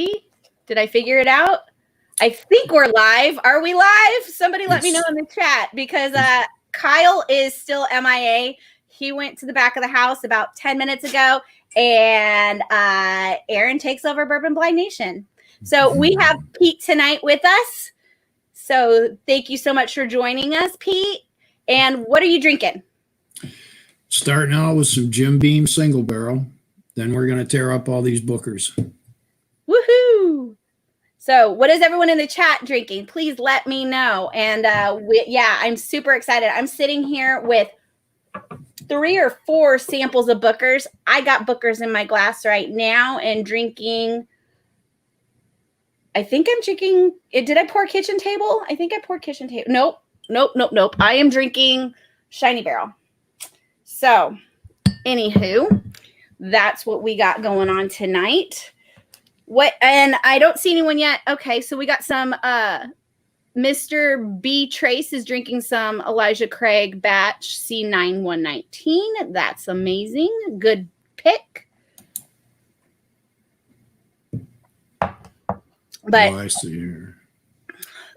see. Did I figure it out? I think we're live. Are we live? Somebody let me know in the chat because Kyle is still MIA. He went to the back of the house about 10 minutes ago, and Aaron takes over Bourbon Blind Nation. So we have Pete tonight with us. So thank you so much for joining us, Pete. And what are you drinking? Starting out with some Jim Beam single barrel. Then we're going to tear up all these Bookers. Woohoo! So what is everyone in the chat drinking? Please let me know. And yeah, I'm super excited. I'm sitting here with 3 or 4 samples of Bookers. I got Bookers in my glass right now and drinking. I think I'm drinking. Did I pour Kitchen Table? I think I poured Kitchen Table. Nope. I am drinking Shiny Barrel. So, anywho, that's what we got going on tonight. And I don't see anyone yet. Okay, so we got some Mr. B Trace is drinking some Elijah Craig batch C9119. That's amazing. Good pick. But I see here.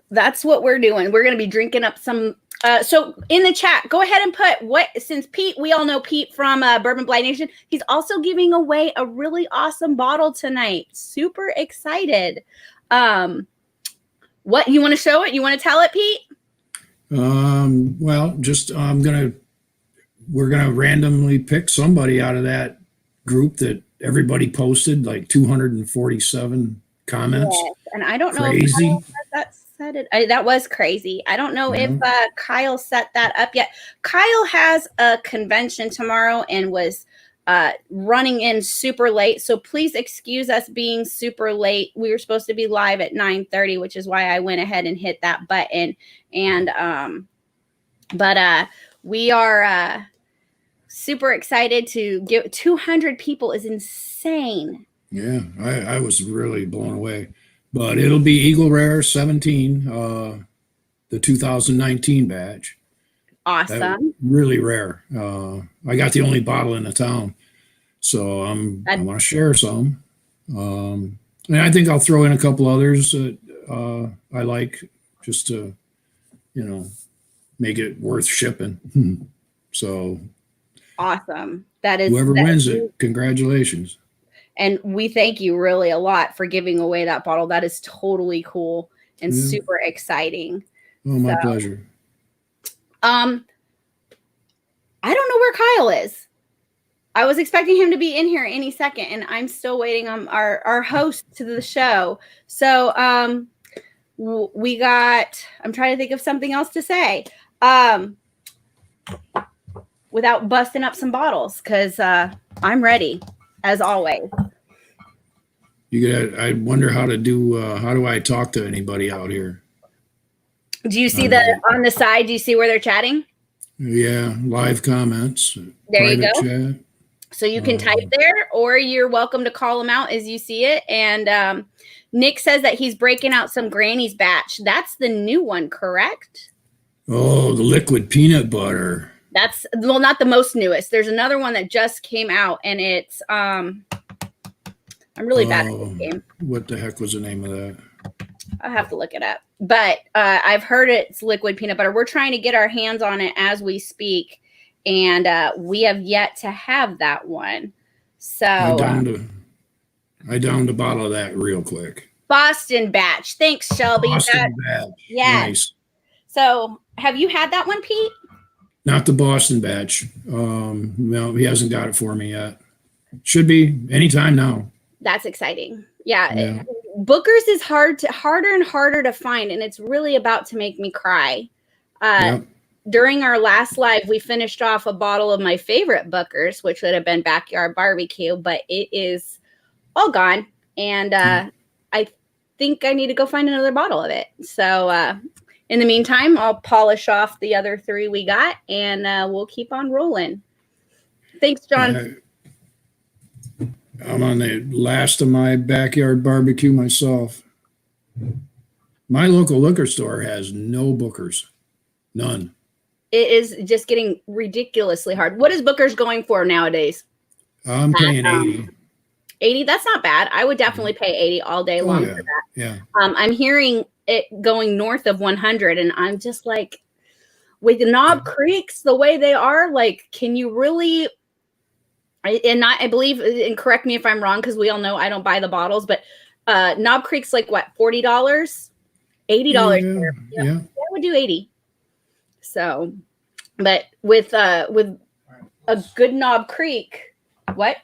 That's what we're doing. We're going to be drinking up some. So in the chat, go ahead and put since Pete, we all know Pete from Bourbon Blind Nation. He's also giving away a really awesome bottle tonight. Super excited. What you want to show it? You want to tell it, Pete? Well, just we're gonna randomly pick somebody out of that group that everybody posted, like 247 comments. Yes, and I don't know crazy. If that said it. That was crazy. I don't know if Kyle set that up yet. Kyle has a convention tomorrow and was running in super late. So please excuse us being super late. We were supposed to be live at 9:30, which is why I went ahead and hit that button. And but we are super excited to give 200 people is insane. Yeah, I was really blown away. But it'll be Eagle Rare 17, the 2019 batch. Awesome. Really rare. I got the only bottle in the town, so I want to share some. And I think I'll throw in a couple others that I like, just to, make it worth shipping. So awesome. That is whoever wins it, congratulations. And we thank you really a lot for giving away that bottle. That is totally cool and super exciting. Oh, my pleasure. I don't know where Kyle is. I was expecting him to be in here any second, and I'm still waiting on our host to the show. So we got, I'm trying to think of something else to say without busting up some bottles, because I'm ready. As always. I wonder how do I talk to anybody out here? Do you see on the side? Do you see where they're chatting? Yeah, live comments. There you go. Chat. So you can type there, or you're welcome to call them out as you see it. And Nick says that he's breaking out some Granny's batch. That's the new one, correct? Oh, the liquid peanut butter. That's not the most newest. There's another one that just came out, and it's I'm really bad at this game. What the heck was the name of that? I'll have to look it up. But I've heard it's liquid peanut butter. We're trying to get our hands on it as we speak, and we have yet to have that one. So I downed a bottle of that real quick. Boston batch. Thanks, Shelby. Boston batch. Yeah. Nice. So have you had that one, Pete? Not the Boston batch. No, he hasn't got it for me yet. Should be anytime now. That's exciting. Yeah. Booker's is harder and harder to find, and it's really about to make me cry. During our last live, we finished off a bottle of my favorite Booker's, which would have been Backyard Barbecue, but it is all gone. And I think I need to go find another bottle of it. So in the meantime, I'll polish off the other 3 we got, and we'll keep on rolling. Thanks, John. I'm on the last of my Backyard Barbecue myself. My local liquor store has no Bookers. None. It is just getting ridiculously hard. What is Booker's going for nowadays? I'm paying 80. 80, that's not bad. I would definitely pay 80 all day long yeah. for that. Yeah. I'm hearing it going north of 100, and I'm just like, with the Knob Creeks the way they are, like, can you really? I believe, and correct me if I'm wrong, because we all know I don't buy the bottles, but Knob Creek's like what, $40, $80? Yeah. I would do 80. So, but with a good Knob Creek, what?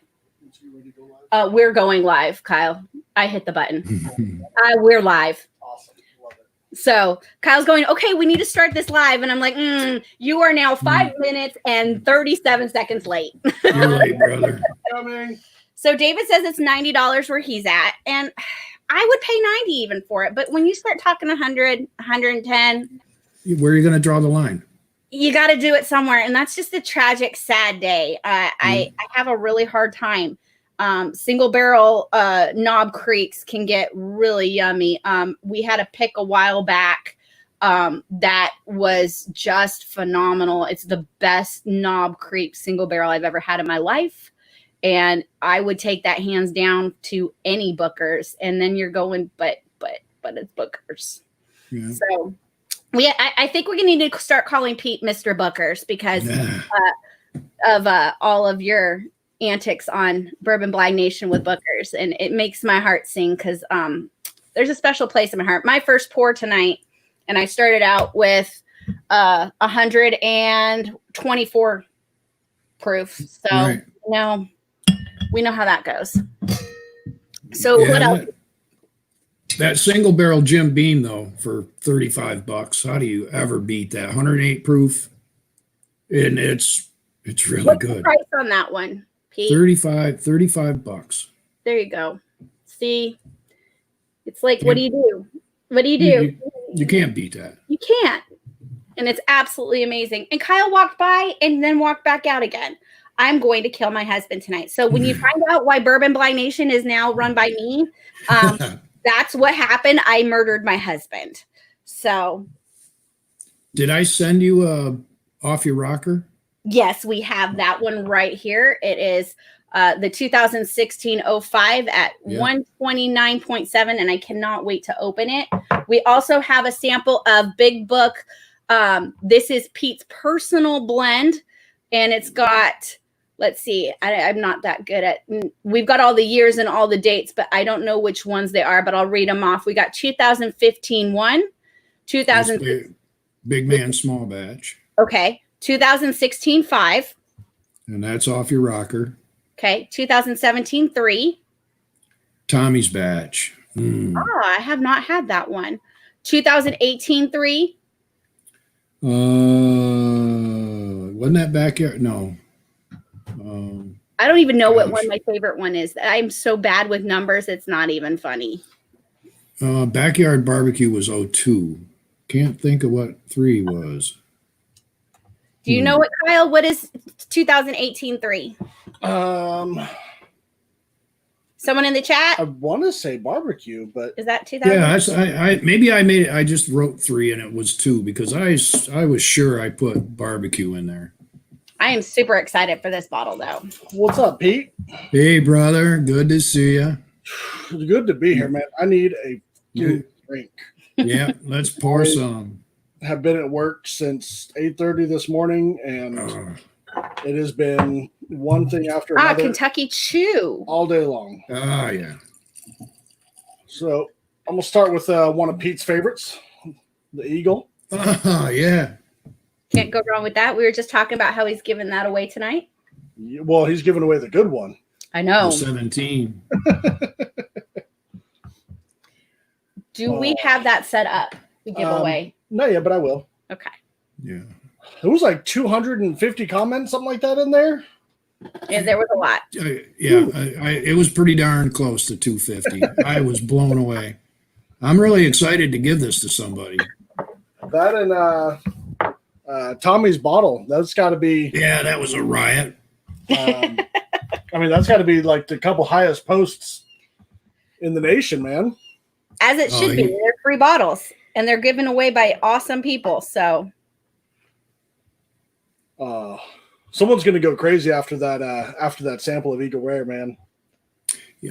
We're going live, Kyle. I hit the button. We're live. Awesome. Love it. So Kyle's going, okay, we need to start this live. And I'm like, you are now 5 minutes and 37 seconds late. You're late, brother. Coming. So David says it's $90 where he's at. And I would pay 90 even for it. But when you start talking 100, 110, Where are you going to draw the line? you got to do it somewhere. And that's just a tragic, sad day. I have a really hard time. Single barrel Knob Creeks can get really yummy. We had a pick a while back that was just phenomenal. It's the best Knob Creek single barrel I've ever had in my life. And I would take that hands down to any Booker's. And then you're going, but it's Booker's. Yeah. So I think we're going to need to start calling Pete Mr. Booker's because of all of your antics on Bourbon Blind Nation with Booker's, and it makes my heart sing because there's a special place in my heart. My first pour tonight, and I started out with 124 proof. So Right. we know how that goes. So what else? That single barrel Jim Beam though for $35. How do you ever beat that? 108 proof, and it's really What's good. the price on that one, Pete? $35. There you go. See, it's like, what do you do? What do you do? You can't beat that. You can't. And it's absolutely amazing. And Kyle walked by and then walked back out again. I'm going to kill my husband tonight. So when you find out why Bourbon Blind Nation is now run by me, that's what happened. I murdered my husband. So. Did I send you off your rocker? Yes, we have that one right here. It is the 2016 05 at 129.7, and I cannot wait to open it. We also have a sample of Big Book. This is Pete's personal blend, and it's got, let's see, I'm not that good at, we've got all the years and all the dates, but I don't know which ones they are, but I'll read them off. We got 2015 1, 2000. Big man, small batch. Okay. 2016 5. And that's off your rocker. Okay. 2017 3. Tommy's batch. Oh, I have not had that one. 2018 3. Wasn't that backyard? No. I don't even know what one my favorite one is. I'm so bad with numbers, it's not even funny. Backyard barbecue was 02. Can't think of what 3 was. Do you know what, Kyle? What is 2018 3? Someone in the chat? I want to say barbecue, but Is that 2000? Yeah, maybe I made it. I just wrote 3 and it was 2 because I was sure I put barbecue in there. I am super excited for this bottle, though. what's up, Pete? Hey, brother, good to see you. It's good to be here, man. I need a drink. Yeah, let's pour some. Have been at work since 8:30 this morning, and it has been one thing after another. Kentucky Chew. All day long. Yeah. So I'm gonna start with one of Pete's favorites, the Eagle. Yeah. Can't go wrong with that. We were just talking about how he's giving that away tonight. Well, he's giving away the good one. I know. The 17. Do we have that set up? The giveaway. No, yeah, but I will. Okay. Yeah. It was like 250 comments, something like that in there. Yeah, there was a lot. It was pretty darn close to 250. I was blown away. I'm really excited to give this to somebody. That and Tommy's bottle. That's got to be. Yeah, that was a riot. I mean, that's got to be like the couple highest posts in the nation, man. As it should be. They're free bottles, and they're given away by awesome people. So, someone's gonna go crazy after that sample of Eagle Rare, man.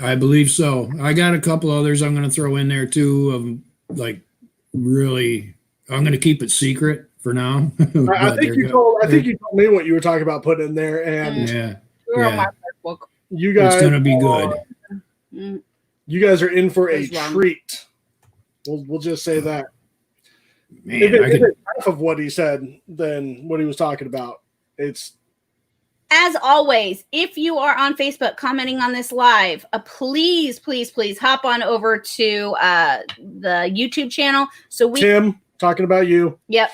I believe so. I got a couple others I'm going to throw in there too. Like really, I'm going to keep it secret for now. I think you told me what you were talking about putting in there, and yeah, On my Facebook. you guys, it's going to be good. You guys are in for a treat. We'll just say that. Man, if it's half of what he said than what he was talking about, it's. As always, if you are on Facebook commenting on this live, please hop on over to the YouTube channel. So Tim, talking about you. Yep.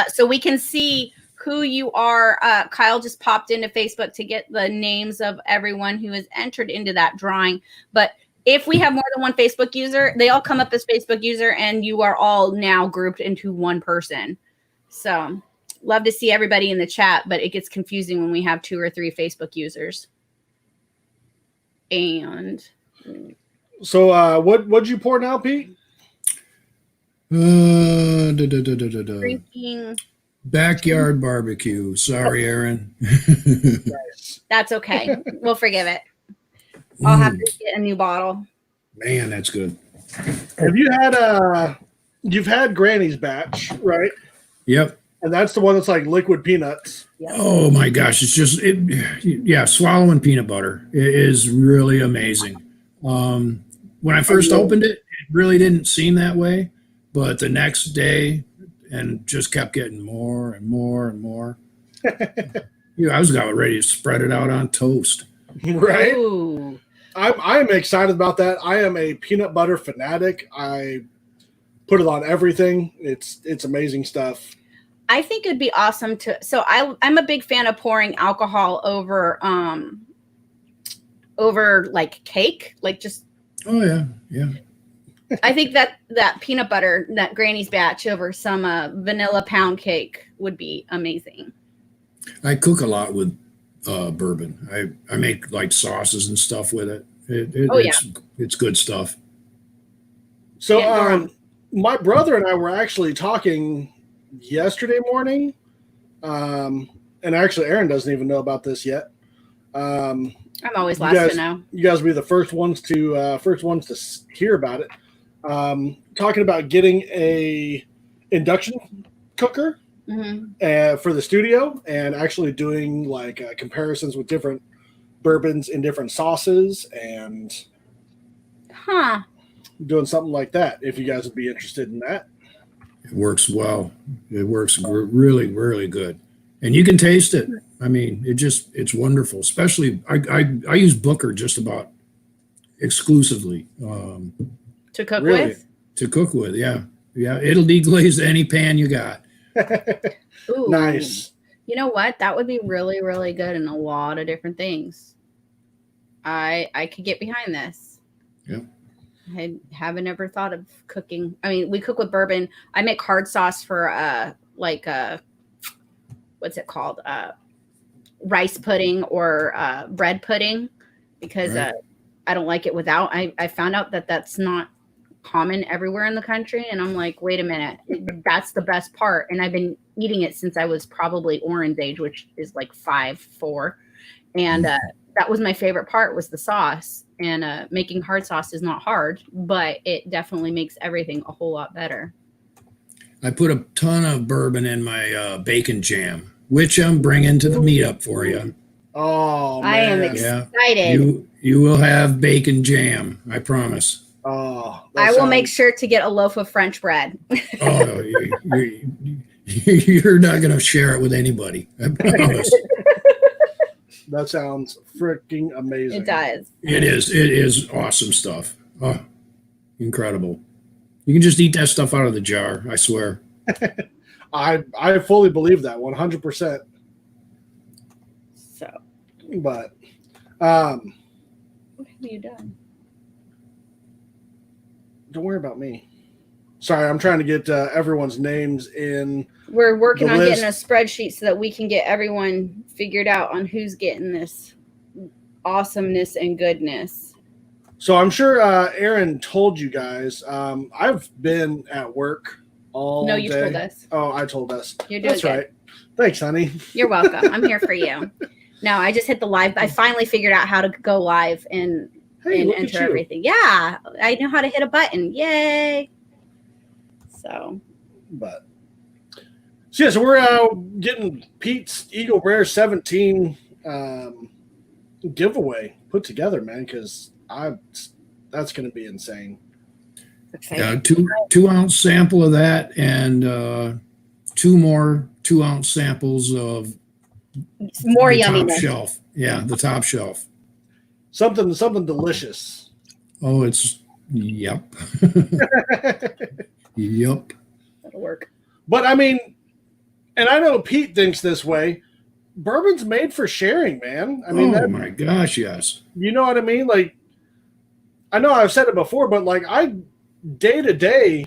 So we can see who you are. Kyle just popped into Facebook to get the names of everyone who is entered into that drawing. But if we have more than one Facebook user, they all come up as Facebook user, and you are all now grouped into one person. So love to see everybody in the chat, but it gets confusing when we have 2 or 3 Facebook users. And so what'd you pour now, Pete? Drinking backyard barbecue. Sorry, Aaron. That's okay. We'll forgive it. I'll have to get a new bottle. Man, that's good. Have you had you've had Granny's batch, right? Yep. And that's the one that's like liquid peanuts. Yep. Oh my gosh, it's just swallowing peanut butter. It is really amazing. When I first opened it, it really didn't seem that way, but the next day, and just kept getting more and more and more. I was about ready to spread it out on toast. Right? Ooh. I'm excited about that. I am a peanut butter fanatic. I put it on everything. It's amazing stuff. I think it'd be awesome to. So I'm a big fan of pouring alcohol over like cake, like just. Oh yeah. I think that peanut butter, that Granny's batch over some vanilla pound cake would be amazing. I cook a lot with bourbon. I make like sauces and stuff with it. It's good stuff. So my brother and I were actually talking yesterday morning, and actually Aaron doesn't even know about this yet. I'm always last to know. You guys will be the first ones to hear about it. Talking about getting a induction cooker for the studio, and actually doing like comparisons with different bourbons in different sauces, and doing something like that. If you guys would be interested in that. It works well. It works really, really good. And you can taste it. I mean, it's wonderful. Especially, I use Booker just about exclusively. To cook with? To cook with, yeah. Yeah, it'll deglaze any pan you got. Ooh. Nice. You know what? That would be really, really good in a lot of different things. I could get behind this. Yeah. I haven't ever thought of cooking. I mean, we cook with bourbon. I make hard sauce for what's it called? Rice pudding or bread pudding, because I don't like it without. I found out that that's not common everywhere in the country, and I'm like, wait a minute, that's the best part. And I've been eating it since I was probably Oren's age, which is like 5'4", and that was my favorite part, was the sauce. And making hard sauce is not hard, but it definitely makes everything a whole lot better. I put a ton of bourbon in my bacon jam, which I'm bringing to the meetup for you. Oh, man. I am excited. You will have bacon jam, I promise. Oh, I will make sure to get a loaf of French bread. Oh, you're not going to share it with anybody, I promise. That sounds freaking amazing. It does. It is awesome stuff. Oh, incredible. You can just eat that stuff out of the jar, I swear. I fully believe that 100%. So, but what have you done? Don't worry about me. Sorry, I'm trying to get everyone's names in. We're working on getting a spreadsheet so that we can get everyone figured out on who's getting this awesomeness and goodness. So I'm sure Aaron told you guys. I've been at work all day. No, you told us. Oh, I told us. You're doing That's good. Right. Thanks, honey. You're welcome. I'm here for you. No, I just hit the live. I finally figured out how to go live, and and enter everything. Yeah, I know how to hit a button. Yay! So we're getting Pete's Eagle Rare 17 giveaway put together, man, because that's going to be insane. Yeah, 2-ounce sample of that, and 2 more 2-ounce samples of more the yummy top shelf. Yeah, the top shelf. Something delicious. Oh, it's yep. Yep. That'll work. But I mean, and I know Pete thinks this way. Bourbon's made for sharing, man. I mean, oh my gosh, yes. You know what I mean? Like, I know I've said it before, but like day to day,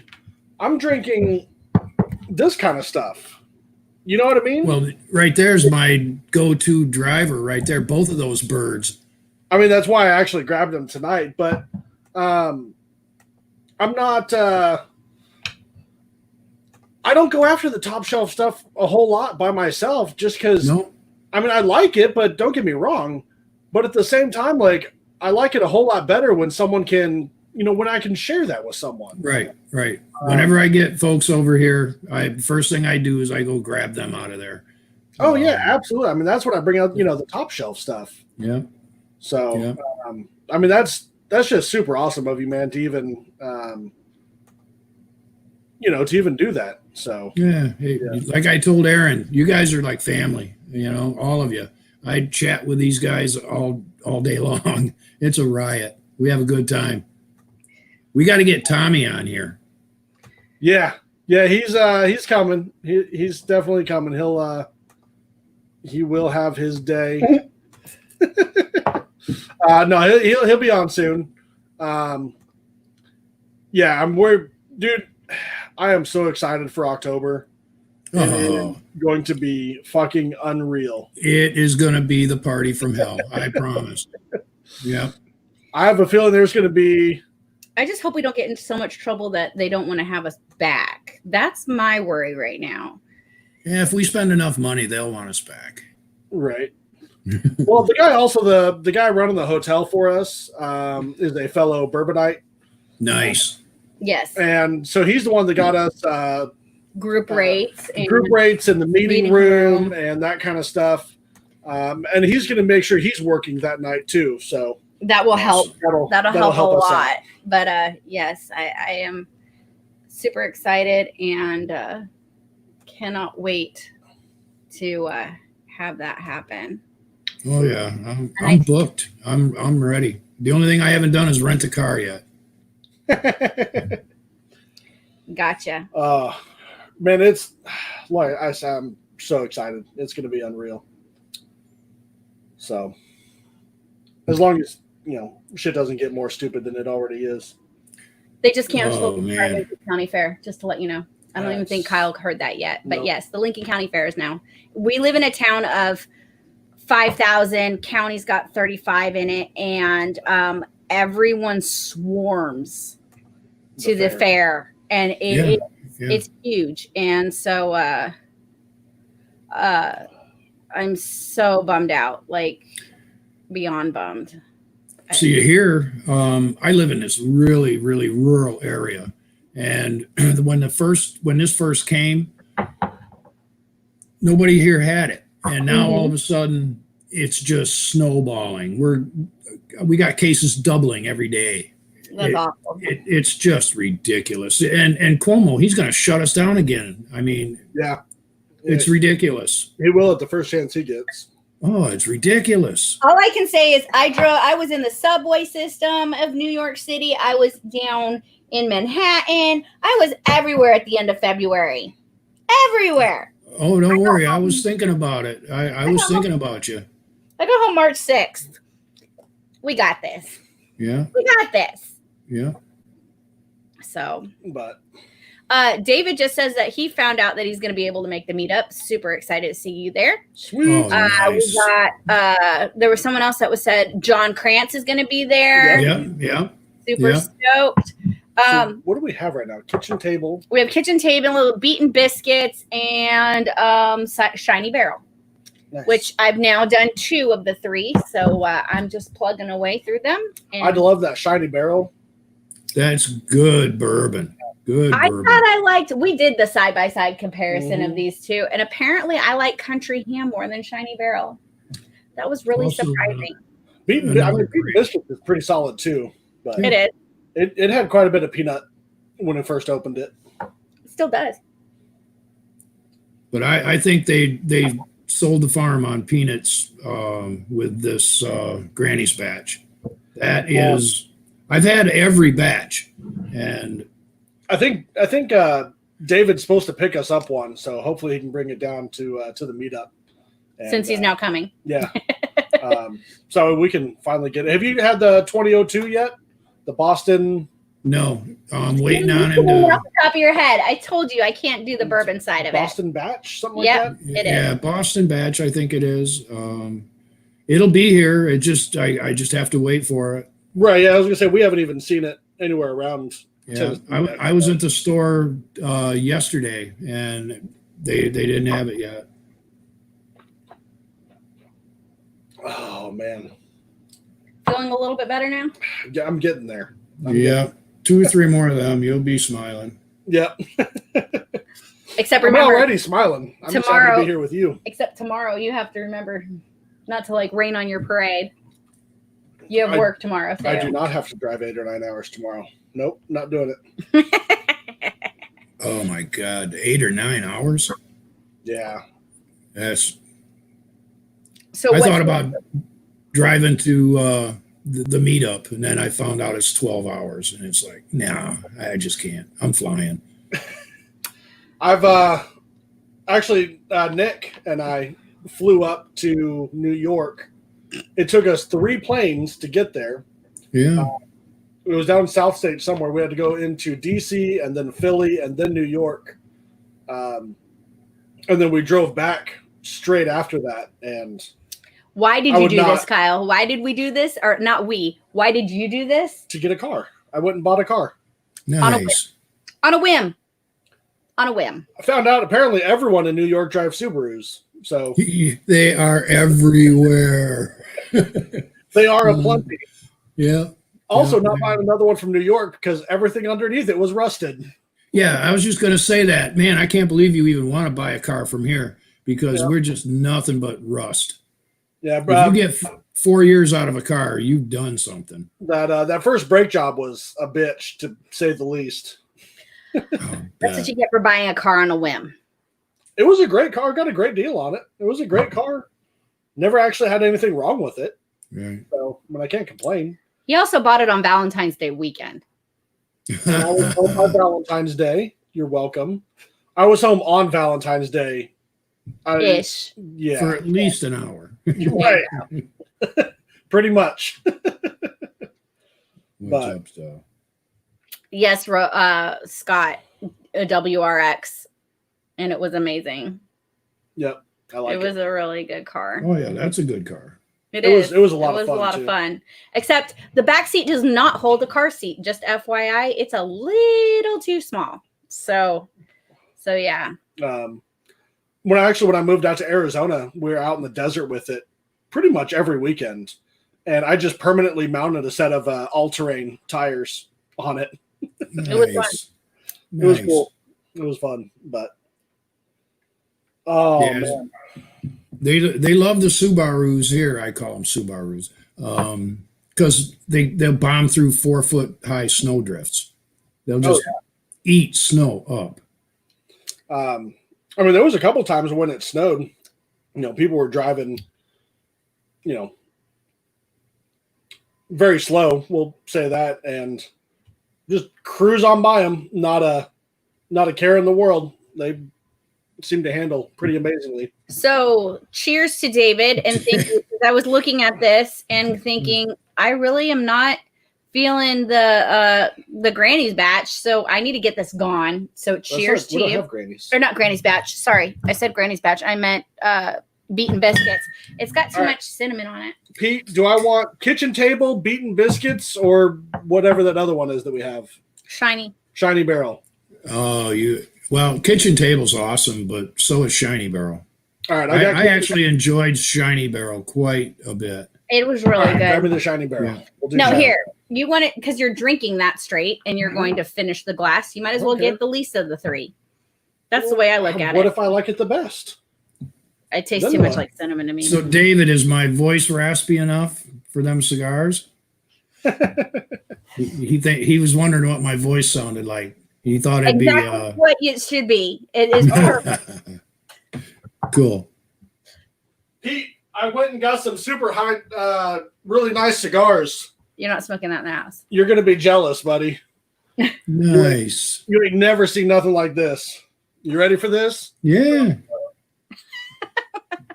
I'm drinking this kind of stuff. You know what I mean? Well, right there's my go-to driver right there. Both of those birds. I mean, that's why I actually grabbed them tonight. But I'm not. I don't go after the top shelf stuff a whole lot by myself, just because. No. I mean, I like it, but don't get me wrong. But at the same time, like, I like it a whole lot better when someone can, when I can share that with someone. Right. Whenever I get folks over here, first thing I do is I go grab them out of there. Oh, yeah, absolutely. I mean, that's when I bring out, the top shelf stuff. Yeah. So, yeah. I mean, that's just super awesome of you, man, to even, to even do that. So, yeah. Like I told Aaron, you guys are like family, all of you. I chat with these guys all day long. It's a riot. We have a good time. We got to get Tommy on here. Yeah, he's coming. He's definitely coming. He will have his day. No, he'll be on soon. Yeah, dude. I am so excited for October. Oh. It's going to be fucking unreal. It is going to be the party from hell. I promise. Yeah. I have a feeling there's going to be. I just hope we don't get into so much trouble that they don't want to have us back. That's my worry right now. Yeah, if we spend enough money, they'll want us back. Right. Well, the guy running the hotel for us is a fellow Bourbonite. Nice. Yes. And so he's the one that got us group rates in the meeting room and that kind of stuff. And he's going to make sure he's working that night too. So that will help. That'll help a lot. Out. But yes, I am super excited and cannot wait to have that happen. Oh yeah, I'm booked. I'm ready. The only thing I haven't done is rent a car yet. Gotcha. Man, it's like I'm so excited. It's going to be unreal. So, as long as shit doesn't get more stupid than it already is. They just canceled the Lincoln County Fair, just to let you know. I don't even think Kyle heard that yet. But yes, the Lincoln County Fair is now. We live in a town of 5,000. County's got 35 in it, and everyone swarms to the fair, and it's huge. And so I'm so bummed out, like beyond bummed. So you hear, I live in this really, really rural area, and when this first came, nobody here had it, and now all of a sudden it's just snowballing. We got cases doubling every day. That's awful. It's just ridiculous. And Cuomo, he's going to shut us down again. I mean, yeah, it's ridiculous. He will at the first chance he gets. Oh, it's ridiculous. All I can say is I was in the subway system of New York City. I was down in Manhattan. I was everywhere at the end of February. Everywhere. Oh, don't worry. I was thinking about it. I was thinking about you. I go home March 6th. We got this. Yeah. We got this. Yeah. So, but David just says that he found out that he's going to be able to make the meetup. Super excited to see you there. Sweet. Oh, nice. We got, there was someone else that was said John Krantz is going to be there. Yeah. Super stoked. So what do we have right now? Kitchen table. We have kitchen table, little beaten biscuits, and Shiny Barrel. Nice. which I've now done 2 of the 3. So I'm just plugging away through them. And I'd love that shiny barrel. That's good bourbon. Good I bourbon. thought I liked, we did the side-by-side comparison of Mhm. these 2. And apparently I like Country Ham more than Shiny Barrel. That was really Also, surprising. Beaten Biscuits is pretty solid too. But It is. it had quite a bit of peanut when it first opened it. It still does. But I think they sold the farm on peanuts with this Granny's batch. That is, I've had every batch, and I think David's supposed to pick us up one, so hopefully he can bring it down to the meetup. And, Since he's now coming. Yeah. So we can finally get it. Have you had the 2002 yet? The Boston? no, I'm waiting on You him can to. off the top of your head. I told you I can't do the bourbon side of Boston batch? Something Yep. like that? It Yeah, is. Boston batch. I think it is. It'll be here. It just I just have to wait for it. Right, yeah, I was going to say, we haven't even seen it anywhere around. Yeah, I was at the store yesterday, and they didn't have it yet. Oh, man. Feeling a little bit better now? Yeah, I'm getting there. Yeah, 2 or 3 more of them, you'll be smiling. Yeah. Except I'm remember, already smiling. I'm just happy to tomorrow- be here with you. except tomorrow you have to remember not to like rain on your parade. You have I- work tomorrow. I too. do not have to drive 8 or 9 hours tomorrow. Nope, not doing it. Oh my God, 8 or 9 hours? Yeah. That's. So I what- thought about driving to the meetup, and then I found out it's 12 hours, and it's like, nah, I just can't. I'm flying. I've actually, Nick and I flew up to New York. It took us 3 planes to get there. Yeah. It was down South State somewhere. We had to go into DC and then Philly and then New York. And then we drove back straight after that. And Why did I you would do not- this, Kyle? Why did we do this? Or not we. Why did you do this? to get a car, I went and bought a car. Nice. On a whim. On a whim. I found out apparently everyone in New York drives Subarus. So They are everywhere. they are a plenty. Yeah. Also, Yeah. not buying another one from New York because everything underneath it was rusted. Yeah, I was just going to say that. Man, I can't believe you even want to buy a car from here because Yeah. we're just nothing but rust. Yeah, If bro. you get 4 years out of a car, you've done something. That first brake job was a bitch, to say the least. Oh, That's what you get for buying a car on a whim. It was a great car. Got a great deal on it. It was a great car. Never actually had anything wrong with it. right. So, I mean, I can't complain. He also bought it on Valentine's Day weekend. And I was home on Valentine's Day. You're welcome. I was home on Valentine's Day. Ish. Yeah. For at least an hour. You're right. Pretty much. What's But- up, Stowe? Yes, Scott, a WRX. And it was amazing. Yep. I like It was a really good car. Oh, yeah, that's a good car. It was a lot of fun, a lot too. of fun. Except the back seat does not hold a car seat. Just FYI, it's a little too small. So yeah. When I moved out to Arizona, we were out in the desert with it pretty much every weekend. And I just permanently mounted a set of all-terrain tires on it. Nice. was fun. It was Nice. cool. It was fun, but oh Yeah. man, They love the Subarus here. I call them Subarus because they'll bomb through 4-foot high snow drifts. They'll just eat snow up. I mean, there was a couple times when it snowed. People were driving, very slow. We'll say that, and just cruise on by them. Not a care in the world. They seem to handle pretty amazingly. So cheers to David, and thank you. 'Cause I was looking at this and thinking, I really am not feeling the Granny's batch, so I need to get this gone. So cheers We to don't you. have grannies. Or not Granny's batch. Sorry, I said Granny's batch. I meant beaten biscuits. It's got too All right. much cinnamon on it. Pete, do I want kitchen table, beaten biscuits, or whatever that other one is that we have? Shiny. Shiny barrel. Oh, well, kitchen table's awesome, but so is Shiny Barrel. All right, I actually enjoyed Shiny Barrel quite a bit. It was really good. Grab me the Shiny Barrel. Yeah. We'll do No, that. here. You want it because you're drinking that straight and you're going to finish the glass. You might as well get the least of the three. That's the way I look at it. What if I like it the best? It tastes too much like cinnamon to me. So, David, is my voice raspy enough for them cigars? he was wondering what my voice sounded like. He thought it'd exactly what it should be. It is perfect. Cool. Pete, I went and got some super high, really nice cigars. You're not smoking that in the house. You're going to be jealous, buddy. Nice. You ain't never seen nothing like this. You ready for this? Yeah.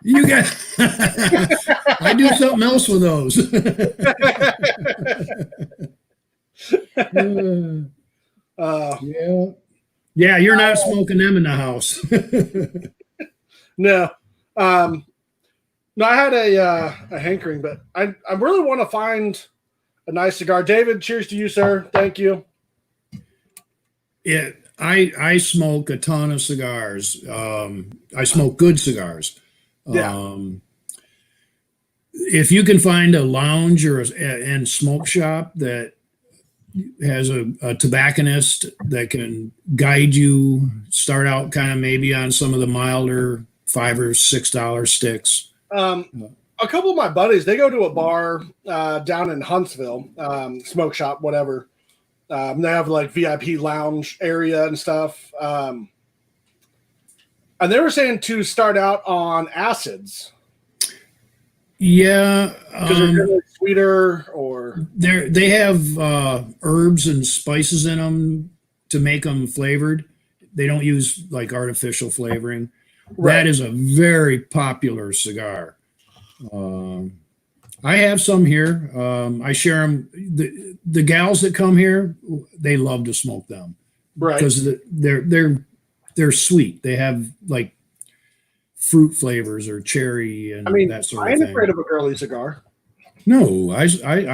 You got. I do something else with those. Yeah. Yeah, you're not smoking them in the house. No. No, I had a hankering, but I really want to find a nice cigar. David, cheers to you, sir. Thank you. Yeah, I smoke a ton of cigars. I smoke good cigars. Yeah. If you can find a lounge or and smoke shop that has a tobacconist that can guide you, start out kind of maybe on some of the milder $5 or $6 sticks. A couple of my buddies, they go to a bar down in Huntsville, smoke shop, whatever. They have like VIP lounge area and stuff. And they were saying to start out on acids. Yeah, because they're really sweeter, or they have herbs and spices in them to make them flavored. They don't use like artificial flavoring. Right. That is a very popular cigar. I have some here. I share them. The gals that come here, they love to smoke them, right? Because they're sweet. They have like fruit flavors or cherry and that sort of thing. I ain't afraid of a girly cigar. No, I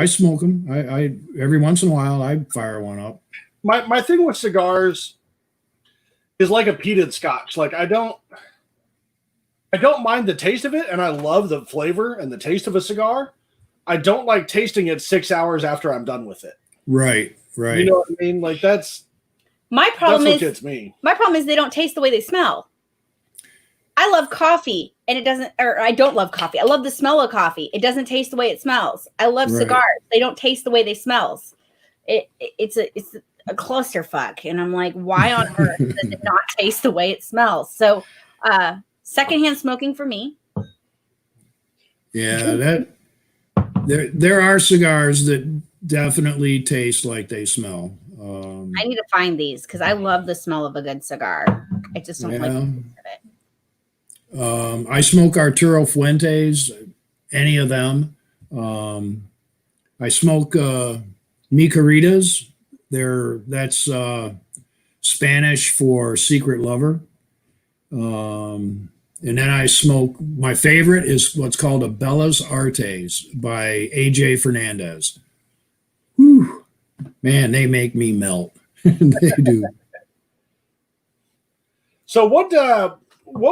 smoke them. I every once in a while I fire one up. My thing with cigars is like a peated scotch. Like I don't mind the taste of it, and I love the flavor and the taste of a cigar. I don't like tasting it 6 hours after I'm done with it. Right. You know what I mean? Like that's my problem. That's what gets me. My problem is they don't taste the way they smell. I love coffee, and it doesn't. Or I don't love coffee. I love the smell of coffee. It doesn't taste the way it smells. I love cigars. They don't taste the way they smells. It's a clusterfuck, and I'm like, why on earth does it not taste the way it smells? So, secondhand smoking for me. Yeah, there are cigars that definitely taste like they smell. I need to find these because I love the smell of a good cigar. I just don't like the taste of it. I smoke Arturo Fuentes, any of them. I smoke Mi Queridas. That's Spanish for secret lover. And then I smoke, my favorite is what's called a Bellas Artes by AJ Fernandez. Whew. Man, they make me melt. They do. So what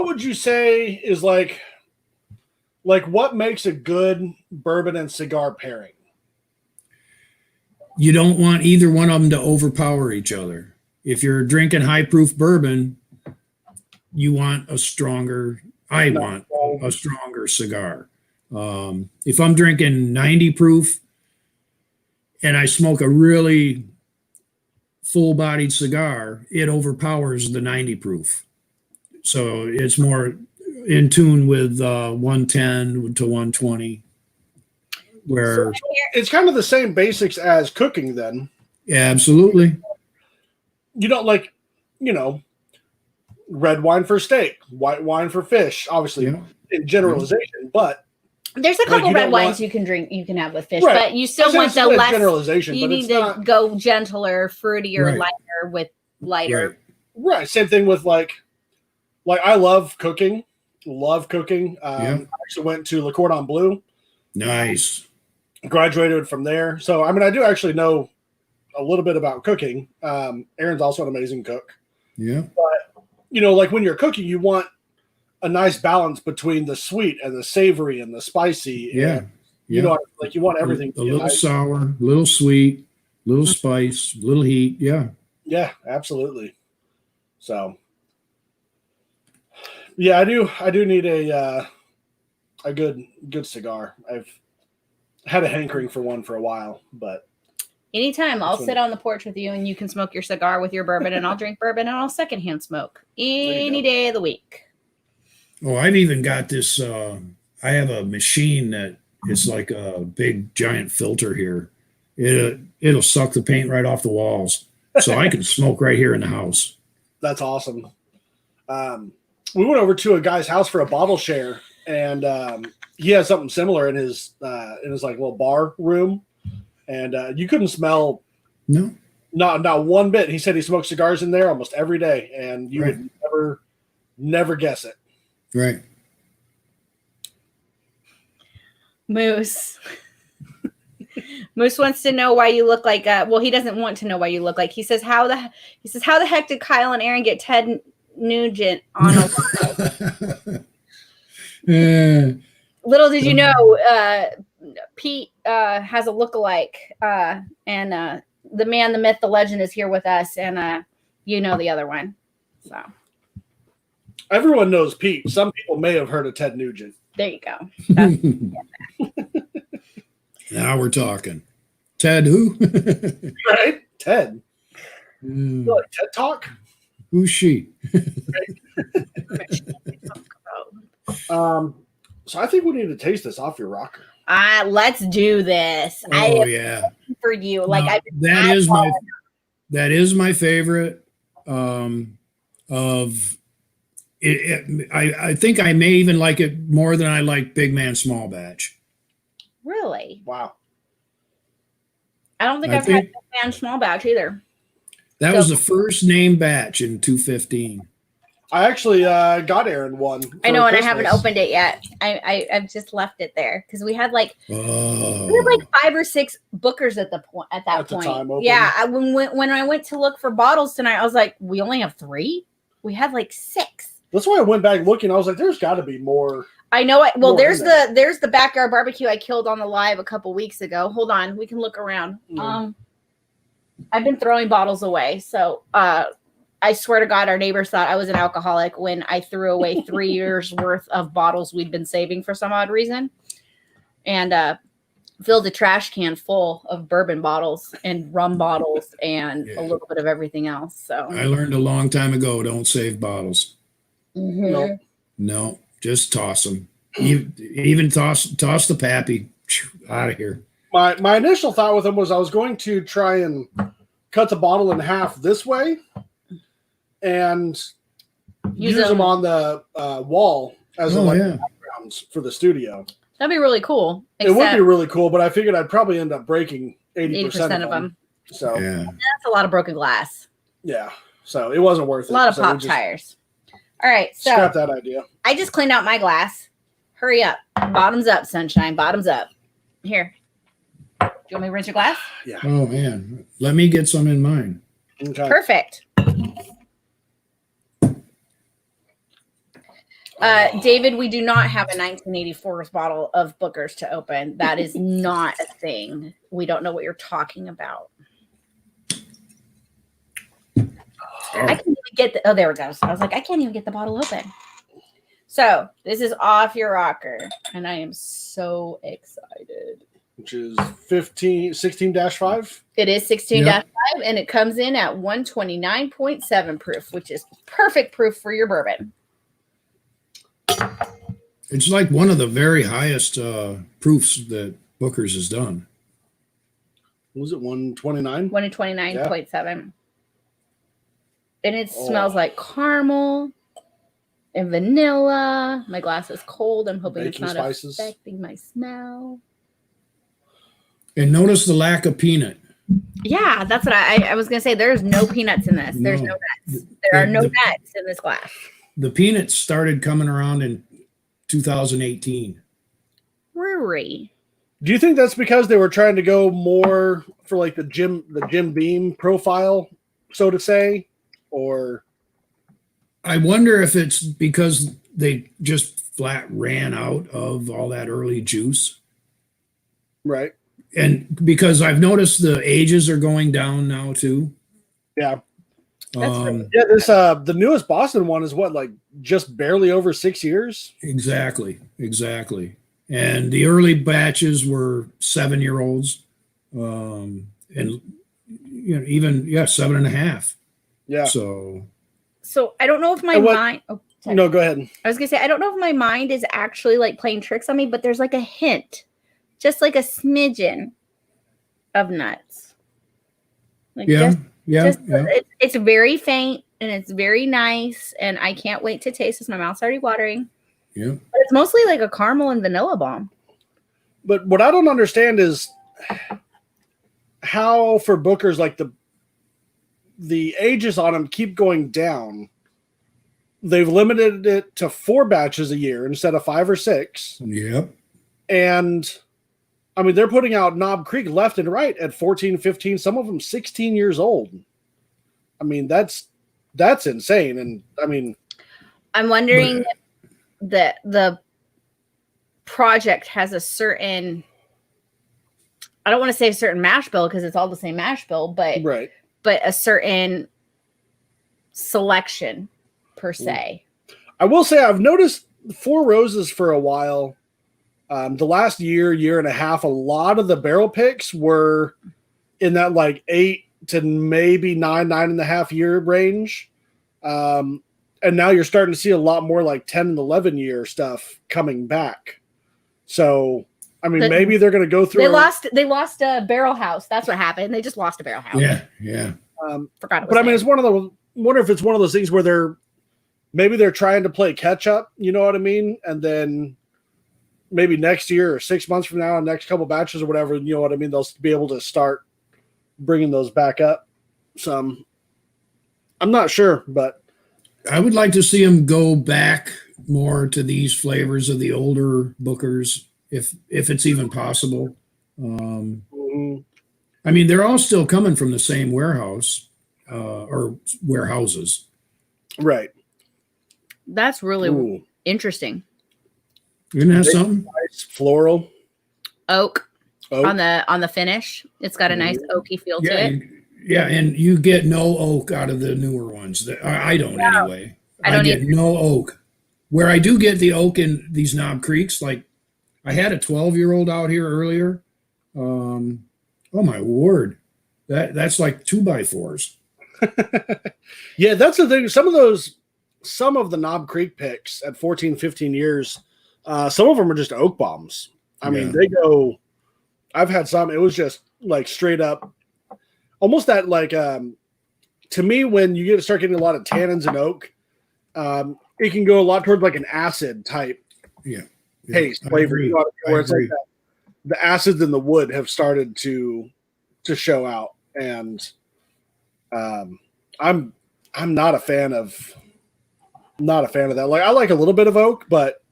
would you say is like what makes a good bourbon and cigar pairing? You don't want either one of them to overpower each other. If you're drinking high proof bourbon, you want a stronger cigar. If I'm drinking 90 proof and I smoke a really full bodied cigar, it overpowers the 90 proof. So it's more in tune with 110 to 120. Where it's kind of the same basics as cooking then. Yeah, absolutely. You don't like, red wine for steak, white wine for fish, obviously in generalization, but there's a couple red wines you can drink, you can have with fish, but you still want the less generalization. You need to go gentler, fruitier, lighter with lighter. Right. Same thing with like I love cooking. I actually went to Le Cordon Bleu. Nice. Graduated from there. So, I do actually know a little bit about cooking. Aaron's also an amazing cook. Yeah. But, like when you're cooking, you want a nice balance between the sweet and the savory and the spicy. Yeah. And, you know, like you want everything a little nice. Sour, a little sweet, little spice, little heat. Yeah. Yeah, absolutely. So, yeah, I do need a good cigar. I've had a hankering for one for a while, but anytime I'll sit on the porch with you and you can smoke your cigar with your bourbon and I'll drink bourbon and I'll secondhand smoke any day of the week. Oh, I've even got this. I have a machine that is like a big giant filter here. It'll suck the paint right off the walls, so I can smoke right here in the house. That's awesome. We went over to a guy's house for a bottle share, and he has something similar in his like little bar room, and you couldn't smell not one bit. He said he smoked cigars in there almost every day, and you would never guess it. Right. Moose wants to know why you look like well, he doesn't want to know why you look like. He says how the heck did Kyle and Aaron get Ted Nugent on a live? Little did you know, Pete has a lookalike, and the man, the myth, the legend is here with us, and you know the other one. So everyone knows Pete. Some people may have heard of Ted Nugent. There you go. Now we're talking. Ted who? Right? Ted. What, TED Talk? Who's she? So I think we need to taste this off your rocker. Let's do this. Oh yeah. For you. Like no, that is my favorite of it. I think I may even like it more than I like Big Man Small Batch. Really? Wow. I don't think I've had Big Man Small Batch either. That was the first name batch in 215. I actually got Aaron one. I know, and I haven't opened it yet. I've just left it there because we had like 5 or 6 Bookers at that point. Yeah, when I went to look for bottles tonight, I was like, we only have 3. We had like 6. That's why I went back looking. I was like, there's got to be more. I know it. Well, there's the backyard barbecue I killed on the live a couple weeks ago. Hold on, we can look around. I've been throwing bottles away, so I swear to God, our neighbors thought I was an alcoholic when I threw away 3 years worth of bottles we'd been saving for some odd reason, and filled a trash can full of bourbon bottles and rum bottles and a little bit of everything else. So I learned a long time ago, don't save bottles. Mm-hmm. No, just toss them. Even toss the pappy out of here. My initial thought with them was I was going to try and cut the bottle in half this way and use them on the wall as backgrounds for the studio. That'd be really cool. It would be really cool, but I figured I'd probably end up breaking 80% of them. So that's a lot of broken glass. Yeah. So it wasn't worth it. A lot of pop tires. All right. So scrap that idea. I just cleaned out my glass. Hurry up. Bottoms up, sunshine. Bottoms up. Here. Do you want me to rinse your glass? Yeah. Oh, man. Let me get some in mine. Okay. Perfect. David, we do not have a 1984 bottle of Booker's to open. That is not a thing. We don't know what you're talking about. I can't even get the, there it goes. I was like, I can't even get the bottle open. So this is off your rocker, and I am so excited. Which is 16-5? It is 16-5, and it comes in at 129.7 proof, which is perfect proof for your bourbon. It's like one of the very highest proofs that Booker's has done. Was it 129? 129.7. And it smells like caramel and vanilla. My glass is cold. I'm hoping it's not affecting my smell. And notice the lack of peanut. Yeah, that's what I was going to say. There's no peanuts in this. There's no nuts. There are no nuts in this glass. The peanuts started coming around in 2018. Brewery. Do you think that's because they were trying to go more for like the Jim Beam profile, so to say? Or I wonder if it's because they just flat ran out of all that early juice. Right. And because I've noticed the ages are going down now too. Yeah. Um, Yeah, this the newest Boston one is what, like just barely over 6 years? exactly. And the early batches were 7-year-olds. And even 7.5. Yeah. So I don't know if my mind. Oh, sorry. No, go ahead. I was gonna say I don't know if my mind is actually like playing tricks on me, but there's like a hint, just like a smidgen of nuts. Like it's very faint and it's very nice, and I can't wait to taste this. My mouth's already watering. Yeah. But it's mostly like a caramel and vanilla bomb. But what I don't understand is how for Booker's, like the ages on them keep going down. They've limited it to 4 batches a year instead of 5 or 6. Yep. And I mean, they're putting out Knob Creek left and right at 14, 15, some of them 16 years old. I mean, that's insane. And I mean, I'm wondering if the project has a certain, I don't want to say a certain mash bill because it's all the same mash bill, but right. But a certain selection per se. I will say I've noticed Four Roses for a while. The last year and a half, a lot of the barrel picks were in that like 8 to maybe 9.5 year range. And now you're starting to see a lot more like 10 and 11 year stuff coming back. So, I mean, maybe they're going to go through. They lost a barrel house. That's what happened. They just lost a barrel house. Yeah. Forgot. But I mean, it's wonder if it's one of those things where they're trying to play catch up. You know what I mean? And then maybe next year or 6 months from now, next couple batches or whatever, you know what I mean? They'll be able to start bringing those back up. Some, I'm not sure, but I would like to see them go back more to these flavors of the older Bookers, if it's even possible. I mean, they're all still coming from the same warehouse or warehouses. Right. That's really interesting. Isn't that something? Nice floral. Oak on the finish. It's got a nice oaky feel to it. And you get no oak out of the newer ones. I don't anyway. I get no oak. Where I do get the oak in these Knob Creeks, like I had a 12-year-old out here earlier. Oh my word. That's like 2x4s. Yeah, that's the thing. Some of the Knob Creek picks at 14, 15 years, some of them are just oak bombs. I mean, they go, I've had some, it was just like straight up, almost that like, to me, when you start getting a lot of tannins and oak, it can go a lot towards like an acid type taste flavor. You know, where it's like that, the acids in the wood have started to show out. And I'm not a fan of that. Like I like a little bit of oak, but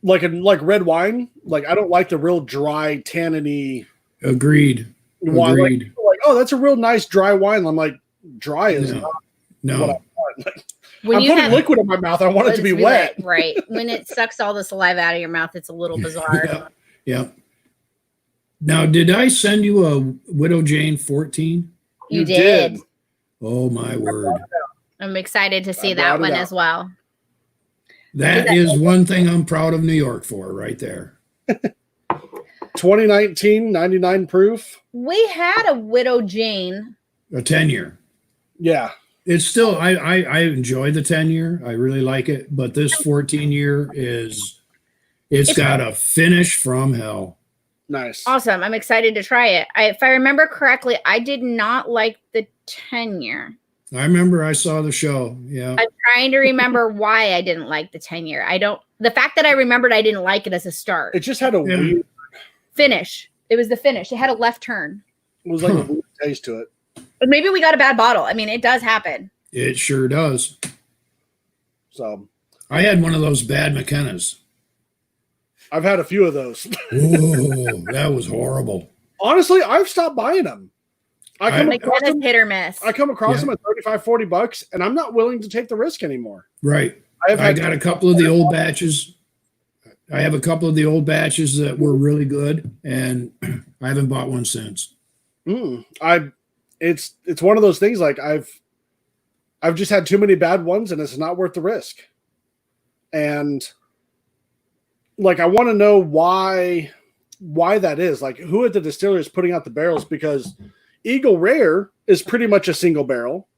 like red wine, like I don't like the real dry tanniny. Agreed. Wine. Like, oh, that's a real nice dry wine. I'm like, dry is not what I want. Like, when I'm putting liquid in my mouth. I want it to be wet. Right. When it sucks all the saliva out of your mouth, it's a little bizarre. Yeah. Now, did I send you a Widow Jane 14? You did. Oh my word. I'm excited to see that one as well. That is one thing I'm proud of New York for right there. 2019, 99 proof. We had a Widow Jane. A 10-year. Yeah. It's still, I enjoy the 10-year. I really like it. But this 14-year it's got a finish from hell. Nice. Awesome. I'm excited to try it. If I remember correctly, I did not like the 10-year. I remember I saw the show. Yeah. I'm trying to remember why I didn't like the 10-year. The fact that I remembered I didn't like it as a start. It just had a weird finish. It was the finish. It had a left turn. It was like a weird taste to it. But maybe we got a bad bottle. I mean, it does happen. It sure does. So I had one of those bad McKennas. I've had a few of those. Oh, that was horrible. Honestly, I've stopped buying them. I come like across that is them, hit or miss. I come across them at $35-$40, and I'm not willing to take the risk anymore. Right. I got a couple of the old batches. I have a couple of the old batches that were really good, and I haven't bought one since. It's one of those things. Like I've just had too many bad ones, and it's not worth the risk. And like I want to know why that is. Like who at the distillery is putting out the barrels, because Eagle Rare is pretty much a single barrel.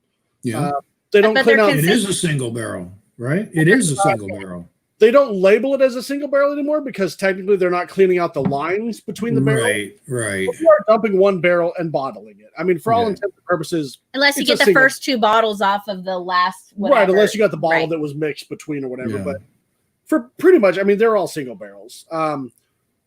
Yeah, they don't clean out. It is a single barrel, right? It is a single barrel. They don't label it as a single barrel anymore because technically they're not cleaning out the lines between the barrels. Right. But you are dumping one barrel and bottling it. I mean, for all intents and purposes, unless you get the first 2 bottles off of the last whatever. Right, unless you got the bottle that was mixed between or whatever. Yeah. But for pretty much, I mean, they're all single barrels.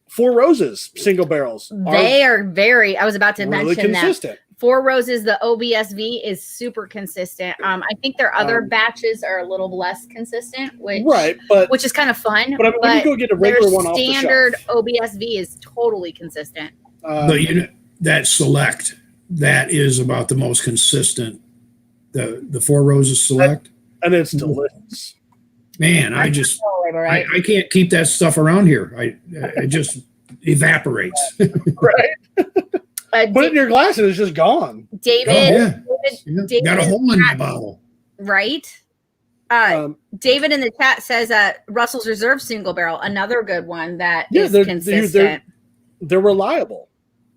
Four Roses single barrels. They are very. I was about to really mention consistent. That. Four Roses, the OBSV is super consistent. I think their other batches are a little less consistent, which is kind of fun. But I mean, when you go get a regular one off the shelf, standard OBSV is totally consistent. But that Select, that is about the most consistent. The Four Roses Select, and it's delicious. Man, I can't keep that stuff around here. It just evaporates. Right. Put it in your glass and it's just gone. David got a hole in my bottle. Right. David in the chat says Russell's Reserve single barrel, another good one that is consistent. They're reliable.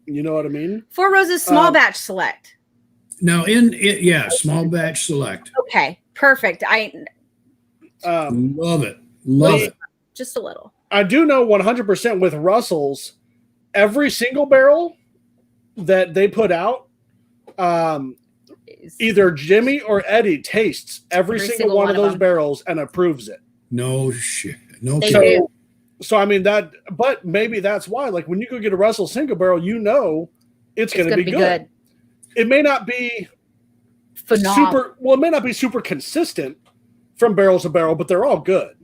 You know what I mean? Four Roses small batch select. No, small batch select. Okay, perfect. I love it. Love it. Just a little. I do know 100% with Russell's, every single barrel that they put out, either Jimmy or Eddie tastes every single one of those barrels and approves it. No shit. No kidding. So I mean but maybe that's why. Like when you go get a Russell single barrel, you know it's going to be good. It may not be phenomenal. It may not be super consistent from barrel to barrel, but they're all good.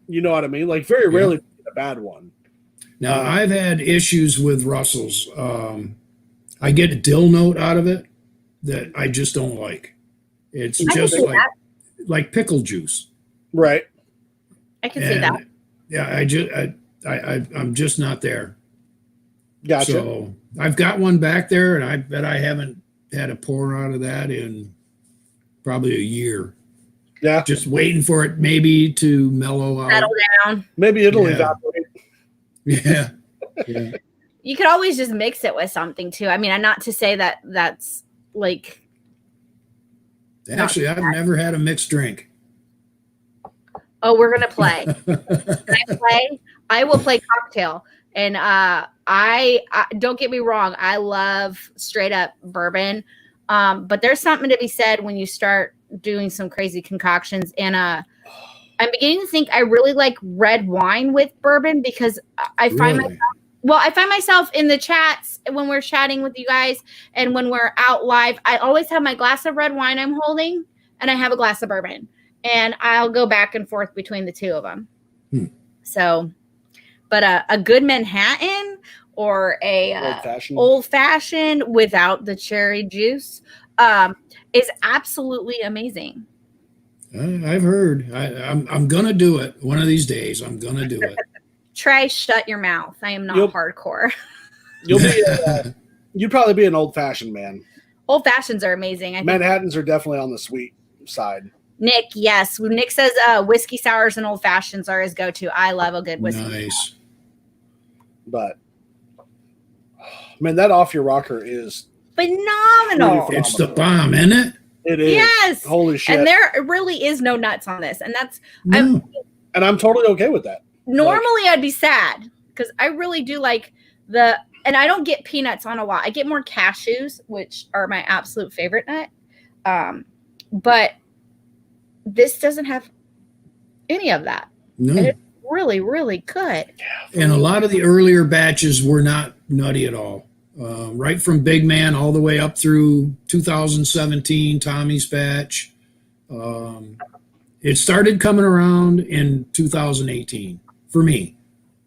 You know what I mean? Like very rarely a bad one. Now I've had issues with Russell's. I get a dill note out of it that I just don't like. It's just like pickle juice. Right. I can see that. Yeah, I'm just not there. Gotcha. So I've got one back there, and I bet I haven't had a pour out of that in probably a year. Yeah. Just waiting for it maybe to mellow out. Settle down. Maybe it'll evaporate. Yeah. You could always just mix it with something too. I mean, not to say that that's like. Actually, I've never had a mixed drink. Oh, we're gonna play. Can I play? I will play cocktail, and I don't get me wrong. I love straight up bourbon, but there's something to be said when you start doing some crazy concoctions. And I'm beginning to think I really like red wine with bourbon because I find myself in the chats when we're chatting with you guys and when we're out live. I always have my glass of red wine I'm holding, and I have a glass of bourbon. And I'll go back and forth between the two of them. So, but a good Manhattan or a old fashioned without the cherry juice is absolutely amazing. I've heard. I'm gonna do it one of these days. I'm gonna do it. Trey, shut your mouth. I am not hardcore. You'd probably be an old fashioned man. Old fashions are amazing. Manhattans are definitely on the sweet side. Nick, yes. Nick says whiskey sours and old fashions are his go-to. I love a good whiskey. Nice. But, man, that off your rocker is phenomenal. It's the bomb, isn't it? It is. Yes. Holy shit. And there really is no nuts on this. And that's and I'm totally okay with that. Normally I'd be sad because I really do like and I don't get peanuts on a lot. I get more cashews, which are my absolute favorite nut. But this doesn't have any of that. No. And it's really, really good. And a lot of the earlier batches were not nutty at all. Right from Big Man all the way up through 2017, Tommy's batch. It started coming around in 2018 for me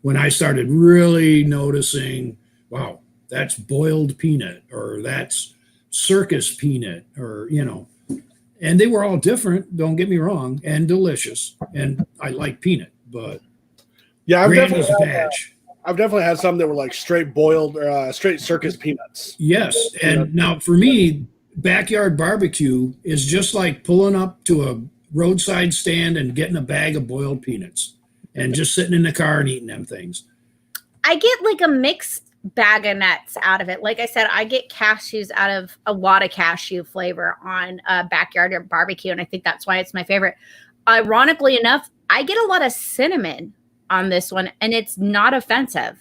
when I started really noticing, wow, that's boiled peanut or that's circus peanut, or and they were all different. Don't get me wrong, and delicious. And I like peanut, but yeah, I've definitely had some that were like straight boiled, straight circus peanuts. Yes, and now for me, backyard barbecue is just like pulling up to a roadside stand and getting a bag of boiled peanuts and just sitting in the car and eating them things. I get like a mixed bag of nuts out of it. Like I said, I get cashews out of a lot of cashew flavor on backyard barbecue, and I think that's why it's my favorite. Ironically enough, I get a lot of cinnamon on this one, and it's not offensive,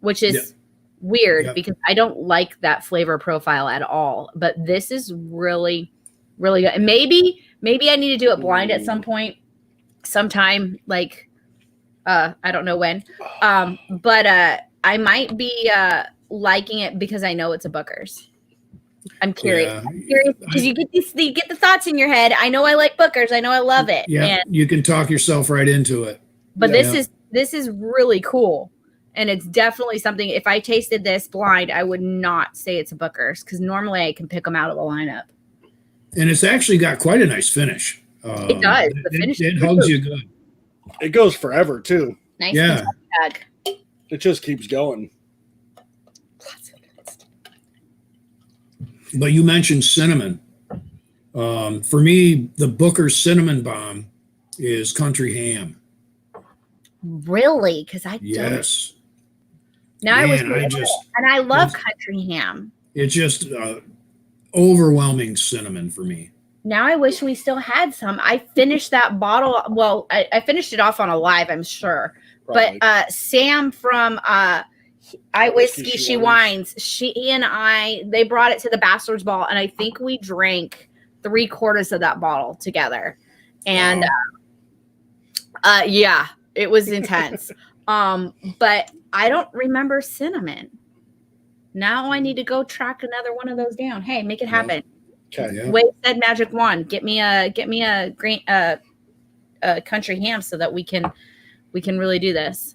which is weird because I don't like that flavor profile at all. But this is really, really good. And maybe I need to do it blind at some point, sometime, like I don't know when. But I might be liking it because I know it's a Booker's. I'm curious. Yeah. I'm curious because you get the thoughts in your head. I know I like Booker's. I know I love it. Yeah, and you can talk yourself right into it. But this is really cool. And it's definitely something, if I tasted this blind, I would not say it's a Booker's, because normally I can pick them out of a lineup. And it's actually got quite a nice finish. It does. The finish it hugs you good. It goes forever, too. Nice. Yeah. Bag. It just keeps going. But you mentioned cinnamon. For me, the Booker's cinnamon bomb is country ham. Really? Because I yes. Now Man, I love country ham. It's just overwhelming cinnamon for me. Now I wish we still had some. I finished that bottle. Well, I finished it off on a live, I'm sure. Probably. But Sam from I Whiskey She Wines, they brought it to the Bachelor's Ball, and I think we drank 3/4 of that bottle together. And yeah, it was intense. But I don't remember cinnamon. Now I need to go track another one of those down. Hey, make it happen. Okay. Yeah. Wade said magic wand. Get me a green country ham so that we can really do this.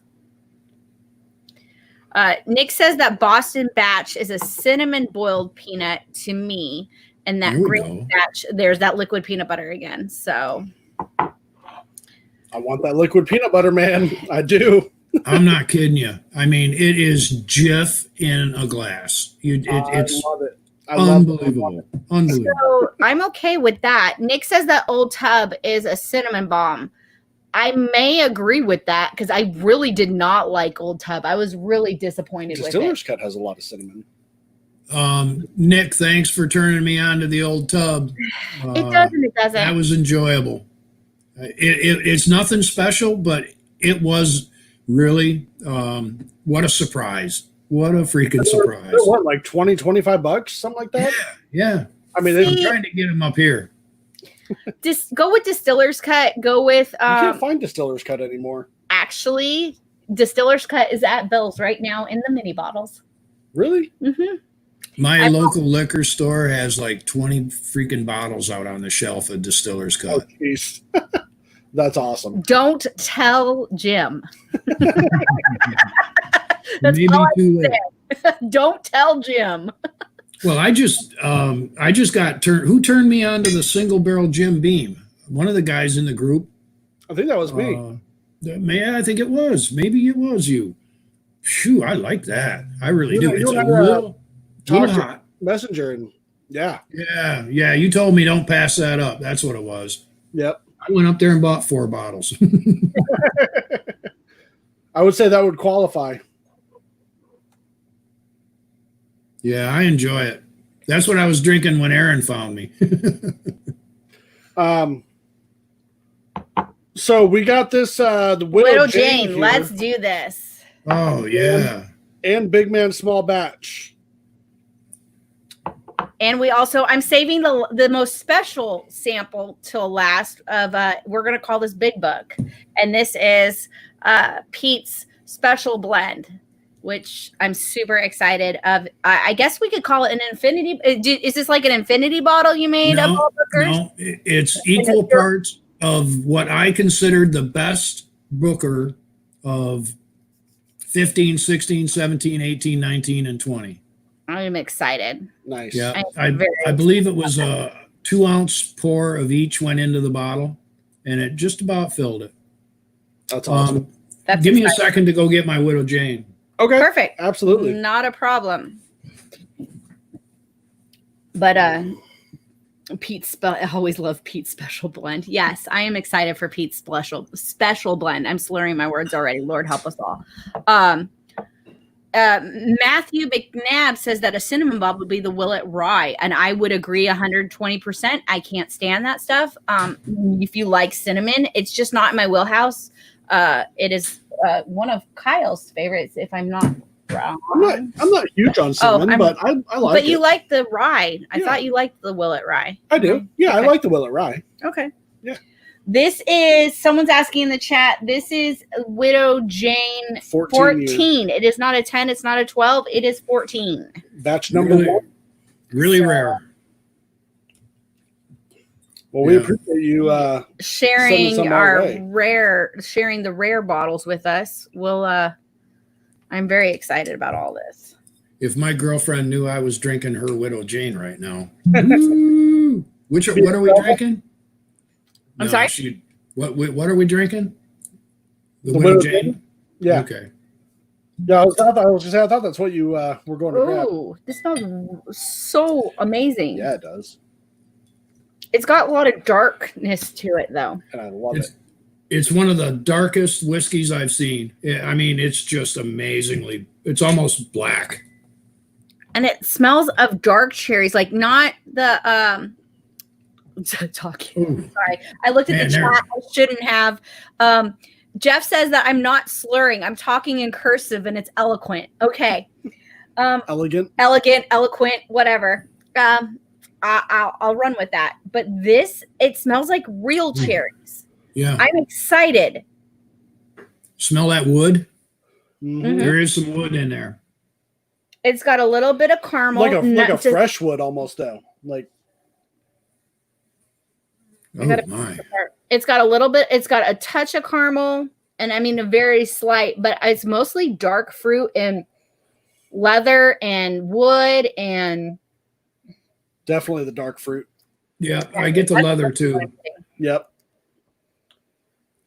Nick says that Boston batch is a cinnamon boiled peanut to me, and that green batch, there's that liquid peanut butter again. So I want that liquid peanut butter, man. I do. I'm not kidding you. I mean, it is Jif in a glass. It's I love it. unbelievable. Unbelievable. So I'm okay with that. Nick says that Old Tub is a cinnamon bomb. I may agree with that because I really did not like Old Tub. I was really disappointed with it. Distiller's Cut has a lot of cinnamon. Nick, thanks for turning me on to the Old Tub. It doesn't. That was enjoyable. It's nothing special, but it was really what a surprise. What a freaking surprise. What, like $20-$25, something like that? Yeah. I mean, I'm trying to get them up here. Just go with Distiller's Cut. Go with you can't find Distiller's Cut anymore. Actually, Distiller's Cut is at Bill's right now in the mini bottles. Really? Mm-hmm. My local liquor store has like 20 freaking bottles out on the shelf of Distiller's Cut. Oh, jeez. That's awesome. Don't tell Jim. That's Maybe all I too late. said. Don't tell Jim. Well, I just got turned. Who turned me on to the single barrel Jim Beam? One of the guys in the group. I think that was me. I think it was. Maybe it was you. Phew, I like that. I really do. It's a little hot. Messenger and yeah. You told me don't pass that up. That's what it was. Yep. I went up there and bought 4 bottles. I would say that would qualify. Yeah, I enjoy it. That's what I was drinking when Aaron found me. So we got this the Widow Jane here. Let's do this. Oh yeah. And Big Man Small Batch. And we also, I'm saving the most special sample till last of we're gonna call this Big Book. And this is Pete's special blend, which I'm super excited of. I guess we could call it an infinity. Is this like an infinity bottle you made of all Bookers? No, it's equal parts of what I considered the best Booker of 15, 16, 17, 18, 19, and 20. I'm excited. Nice. Yeah, I believe it was a 2-ounce pour of each went into the bottle, and it just about filled it. That's awesome. Give me a second to go get my Widow Jane. Okay. Perfect. Absolutely. Not a problem. But I always love Pete's Special Blend. Yes, I am excited for Pete's Special Blend. I'm slurring my words already. Lord help us all. Matthew McNabb says that a cinnamon bob would be the Willet Rye, and I would agree 120%. I can't stand that stuff. If you like cinnamon, it's just not in my wheelhouse. It is one of Kyle's favorites, if I'm not wrong. I'm not huge on cinnamon, but I like it. But you like the rye. I thought you liked the Willet Rye. I do. Yeah, okay. I like the Willet Rye. Okay. Yeah. This is, someone's asking in the chat, this is Widow Jane 14. It is not a 10, it's not a 12, it is 14. Batch number 1. Really rare. Well, we appreciate you sharing sharing the rare bottles with us. I'm very excited about all this. If my girlfriend knew I was drinking her Widow Jane right now. What are we drinking? I'm sorry? What are we drinking? The Widow Jane? Jane? Yeah. Okay. Yeah, I thought that's what you were going to grab. Ooh, this smells so amazing. Yeah, it does. It's got a lot of darkness to it, though. And I love it. It's one of the darkest whiskeys I've seen. I mean, it's just amazingly, it's almost black. And it smells of dark cherries, like not the, talking. Ooh. Sorry. I looked at the chat. I shouldn't have. Jeff says that I'm not slurring. I'm talking in cursive and it's eloquent. Okay. Elegant, eloquent, whatever. I'll run with that. But this, it smells like real cherries. Yeah. I'm excited. Smell that wood? Mm-hmm. There is some wood in there. It's got a little bit of caramel. Like a fresh wood almost, though. Like, oh my. It's got a little bit, it's got a touch of caramel, and I mean a very slight, but it's mostly dark fruit and leather and wood and definitely the dark fruit. Yeah, I get the leather too. Yep.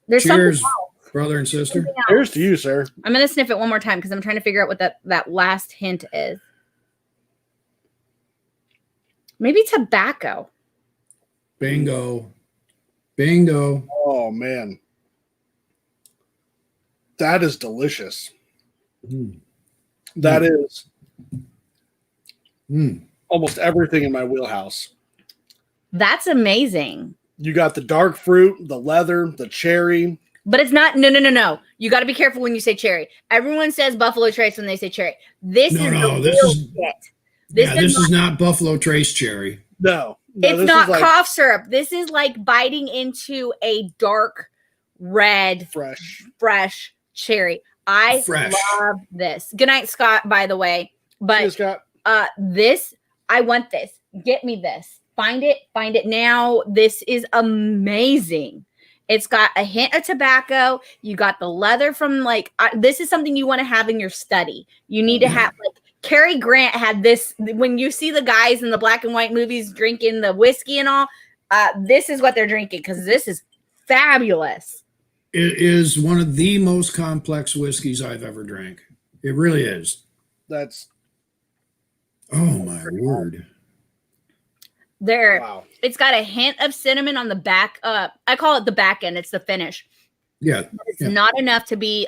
There's Cheers, brother and sister. Cheers to you, sir. I'm going to sniff it one more time because I'm trying to figure out what that last hint is. Maybe tobacco. Bingo. Bingo. Oh, man. That is delicious. That is almost everything in my wheelhouse. That's amazing. You got the dark fruit, the leather, the cherry. But it's not, no. You got to be careful when you say cherry. Everyone says Buffalo Trace when they say cherry. This is not Buffalo Trace cherry. No, it's not cough syrup. This is like biting into a dark red, fresh cherry. I love this. Good night, Scott, by the way. But this, I want this. Get me this. Find it now. This is amazing. It's got a hint of tobacco. You got the leather from this is something you want to have in your study. You need to have Cary Grant had this. When you see the guys in the black and white movies drinking the whiskey and all, this is what they're drinking because this is fabulous. It is one of the most complex whiskeys I've ever drank. It really is. That's. Oh my word. Wow. It's got a hint of cinnamon on the back. I call it the back end. It's the finish. Yeah. It's not enough to be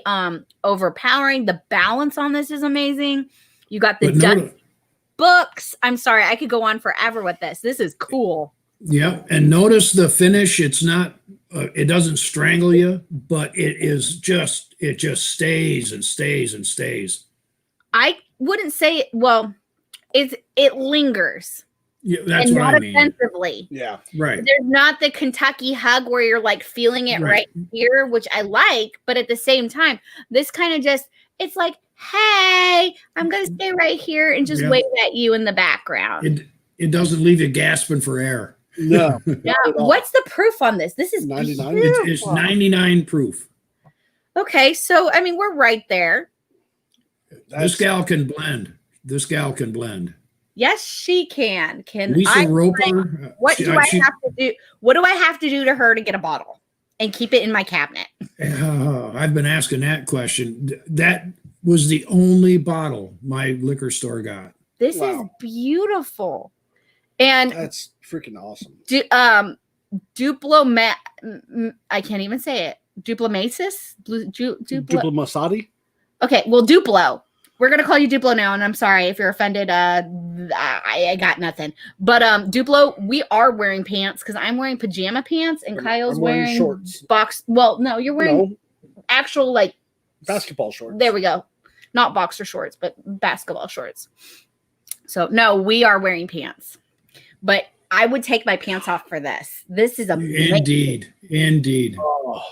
overpowering. The balance on this is amazing. You got the Dutch books. I'm sorry. I could go on forever with this. This is cool. Yeah. And notice the finish. It's not, it doesn't strangle you, but it just stays and stays and stays. I wouldn't say, it lingers. Yeah, that's what I mean. Not offensively. Yeah, right. There's not the Kentucky hug where you're like feeling it right here, which I like, but at the same time, this kind of it's like, hey, I'm going to stay right here and just wave at you in the background. It doesn't leave you gasping for air. No. Yeah. What's the proof on this? This is 99. It's 99 proof. Okay, so I mean, we're right there. This gal can blend. this gal can blend. Yes, she can. Can Lisa I? Roper. What do I have to do? What do I have to do to her to get a bottle and keep it in my cabinet? I've been asking that question. That was the only bottle my liquor store got. This is beautiful, and that's freaking awesome. I can't even say it. Duplomasis? Duplomasati? Okay, well, Duplo. We're gonna call you Duplo now, and I'm sorry if you're offended. I got nothing. But Duplo, we are wearing pants because I'm wearing pajama pants, and Kyle's wearing shorts. Well, no, you're wearing actual like basketball shorts. There we go. Not boxer shorts, but basketball shorts. So no, we are wearing pants. But I would take my pants off for this. This is amazing. Indeed. Oh.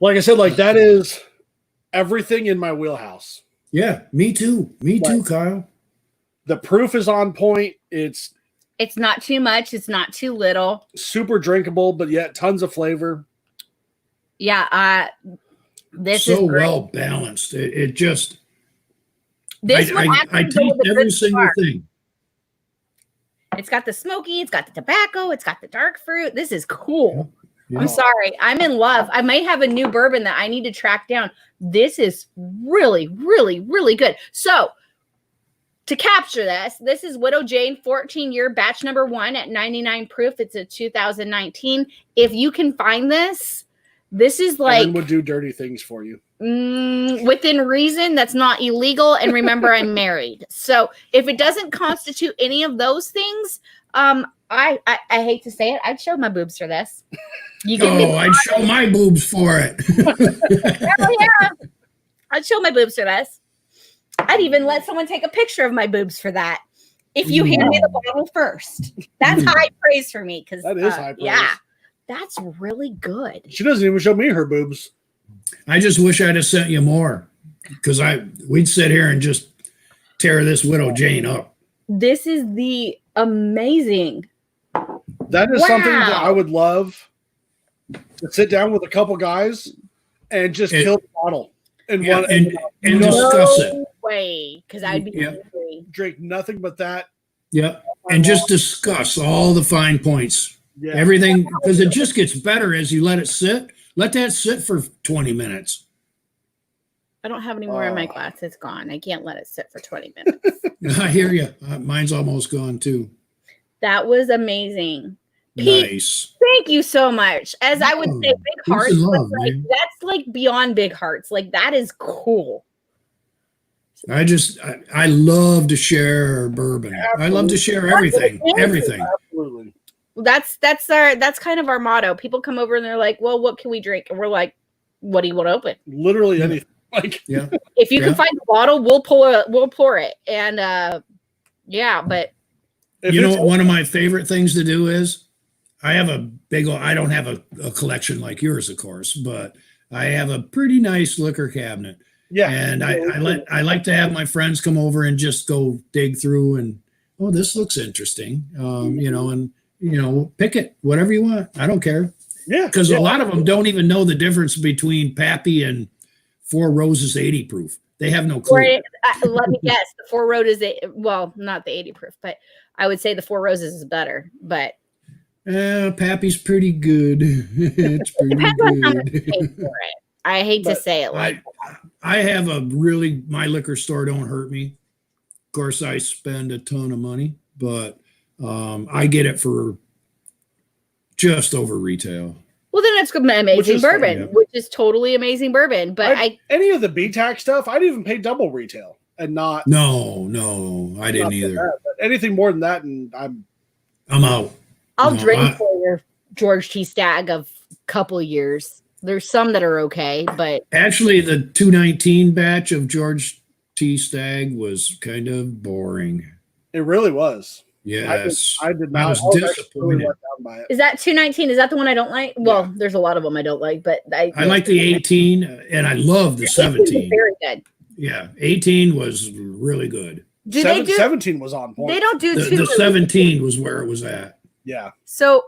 Like I said, like that is everything in my wheelhouse. Yeah, me too. Me too, Kyle. The proof is on point. It's not too much. It's not too little. Super drinkable, but yet tons of flavor. Yeah. This is so well balanced. It just. This I taste every single thing. It's got the smoky. It's got the tobacco. It's got the dark fruit. This is cool. Yeah. I'm sorry. I'm in love. I might have a new bourbon that I need to track down. This is really, really, really good. So to capture this is Widow Jane 14-year batch number 1 at 99 proof. It's a 2019. If you can find this is like Aaron would do dirty things for you. Within reason, that's not illegal. And remember, I'm married. So if it doesn't constitute any of those things, I hate to say it, I'd show my boobs for this. I'd show my boobs for it. Hell yeah. I'd show my boobs for this. I'd even let someone take a picture of my boobs for that. If you hand me the bottle first. That's high praise for me. Because that is high praise. Yeah. That's really good. She doesn't even show me her boobs. I just wish I'd have sent you more. Because we'd sit here and just tear this Widow Jane up. This is the amazing. That is something that I would love to sit down with a couple guys and just kill the bottle and discuss it. No way, because I'd be angry. Drink nothing but that. Yep, and just discuss all the fine points. Yeah. Everything, because it just gets better as you let it sit. Let that sit for 20 minutes. I don't have any more in my glass. It's gone. I can't let it sit for 20 minutes. I hear you. Mine's almost gone too. That was amazing. Nice. Pete, thank you so much. As I would say, big hearts. Love, that's like beyond big hearts. Like that is cool. I love to share bourbon. Absolutely. I love to share everything. Everything. Absolutely. That's kind of our motto. People come over and they're like, "Well, what can we drink?" And we're like, "What do you want to open?" Literally anything. Like, if you can find a bottle, we'll pour it. And but you know what one of my favorite things to do is? I have a big I don't have a collection like yours, of course, but I have a pretty nice liquor cabinet. Yeah. And I like to have my friends come over and just go dig through and this looks interesting. Pick it, whatever you want. I don't care. Yeah. Because a lot of them don't even know the difference between Pappy and Four Roses 80 proof. They have no clue. Let me guess. The Four Roses, not the 80 proof, but I would say the Four Roses is better. But Pappy's pretty good. It's pretty depends good. on how much you pay for it. I hate to say it like I have my liquor store don't hurt me. Of course, I spend a ton of money, but I get it for just over retail. Well, then it's amazing bourbon, which is totally amazing bourbon. But any of the BTAC stuff, I'd even pay double retail and not. No, I didn't either. That, anything more than that, and I'm out. I'll drink for your George T. Stagg of a couple of years. There's some that are okay, but actually, the 219 batch of George T. Stagg was kind of boring. It really was. Yes, I did not. I was disappointed. Really let down by it. Is that 219? Is that the one I don't like? Well, there's a lot of them I don't like, but I like the 18, and I love the 17. Very good. Yeah, 18 was really good. 17 was on point. They don't do the 17 was where it was at. Yeah. So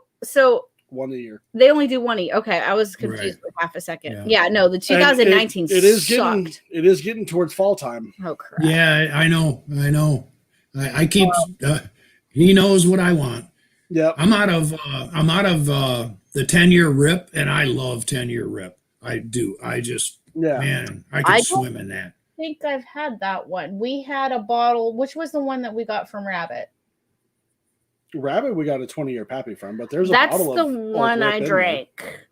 1 a year. They only do 1 a year. Okay, I was confused for half a second. Yeah, no, the 2019 it is sucked. It is getting towards fall time. Oh crap! Yeah, I know. I keep. He knows what I want. Yeah, I'm out of the 10-year rip, and I love 10-year rip. I do. I just man, I could swim in that. I think I've had that one. We had a bottle. Which was the one that we got from Rabbit? Rabbit, we got a 20-year Pappy from, but there's a That's bottle the of one I drank.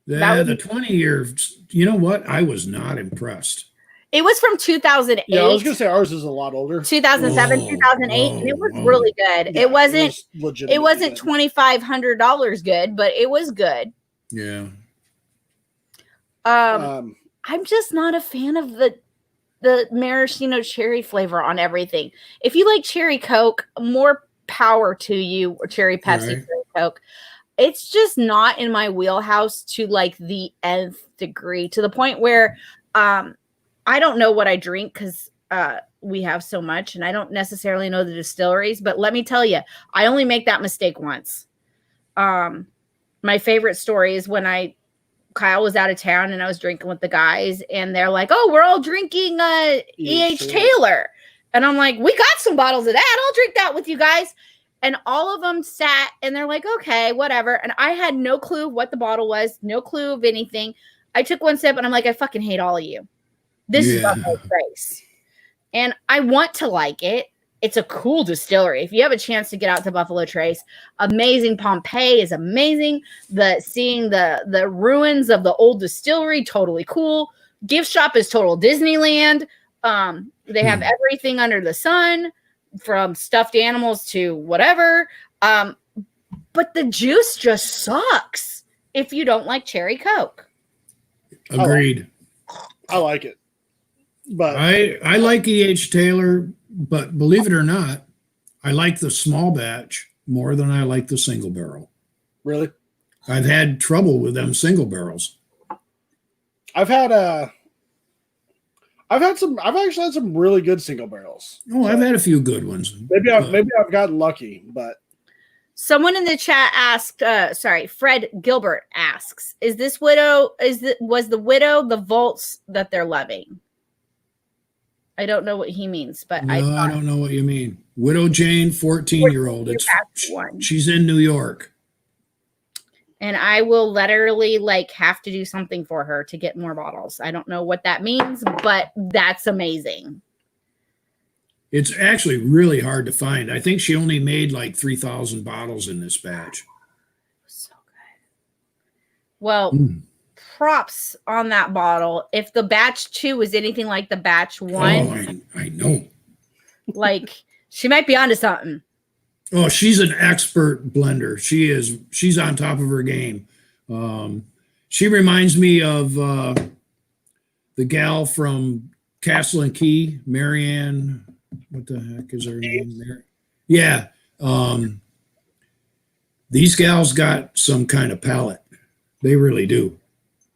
The 20-year. You know what? I was not impressed. It was from 2008. Yeah, I was gonna say ours is a lot older. 2007, 2008, and it was really good. Yeah, it wasn't $2,500 good, but it was good. Yeah. I'm just not a fan of the maraschino cherry flavor on everything. If you like cherry Coke, more power to you, or cherry Pepsi, cherry Coke. It's just not in my wheelhouse to like the nth degree, to the point where I don't know what I drink because we have so much, and I don't necessarily know the distilleries. But let me tell you, I only make that mistake once. My favorite story is when Kyle was out of town and I was drinking with the guys, and they're like, "Oh, we're all drinking E.H. Taylor," and I'm like, "We got some bottles of that. I'll drink that with you guys." And all of them sat and they're like, "Okay, whatever." And I had no clue what the bottle was, no clue of anything. I took one sip and I'm like, "I fucking hate all of you. This is Buffalo Trace." And I want to like it. It's a cool distillery. If you have a chance to get out to Buffalo Trace, amazing. Pompeii is amazing. Seeing the ruins of the old distillery, totally cool. Gift shop is total Disneyland. They have everything under the sun, from stuffed animals to whatever. But the juice just sucks if you don't like cherry Coke. Agreed. I like it. But I like E.H. Taylor, but believe it or not, I like the small batch more than I like the single barrel. Really? I've had trouble with them single barrels. I've actually had some really good single barrels. Oh, I've had a few good ones. Maybe I've gotten lucky, but someone in the chat asked, Fred Gilbert asks, was the widow the vaults that they're loving? I don't know what he means, but I don't know what you mean. Widow Jane, 14-year-old. She's in New York. And I will literally have to do something for her to get more bottles. I don't know what that means, but that's amazing. It's actually really hard to find. I think she only made 3,000 bottles in this batch. So good. Well, props on that bottle. If the batch 2 was anything like the batch 1. Oh, I know. She might be onto something. Oh, she's an expert blender. She's on top of her game. She reminds me of the gal from Castle and Key, Marianne. What the heck is her name there? Yeah. These gals got some kind of palate. They really do.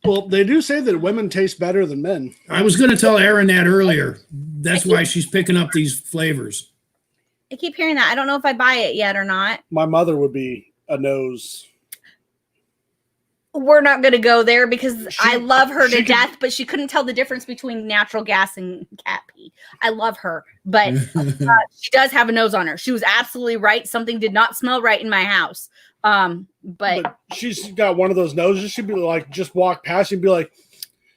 Well, they do say that women taste better than men. I was going to tell Erin that earlier. That's why she's picking up these flavors. I keep hearing that. I don't know if I buy it yet or not. My mother would be a nose. We're not going to go there because I love her to death, but she couldn't tell the difference between natural gas and cat pee. I love her, but she does have a nose on her. She was absolutely right. Something did not smell right in my house. But she's got one of those noses. She'd be like, just walk past and be like,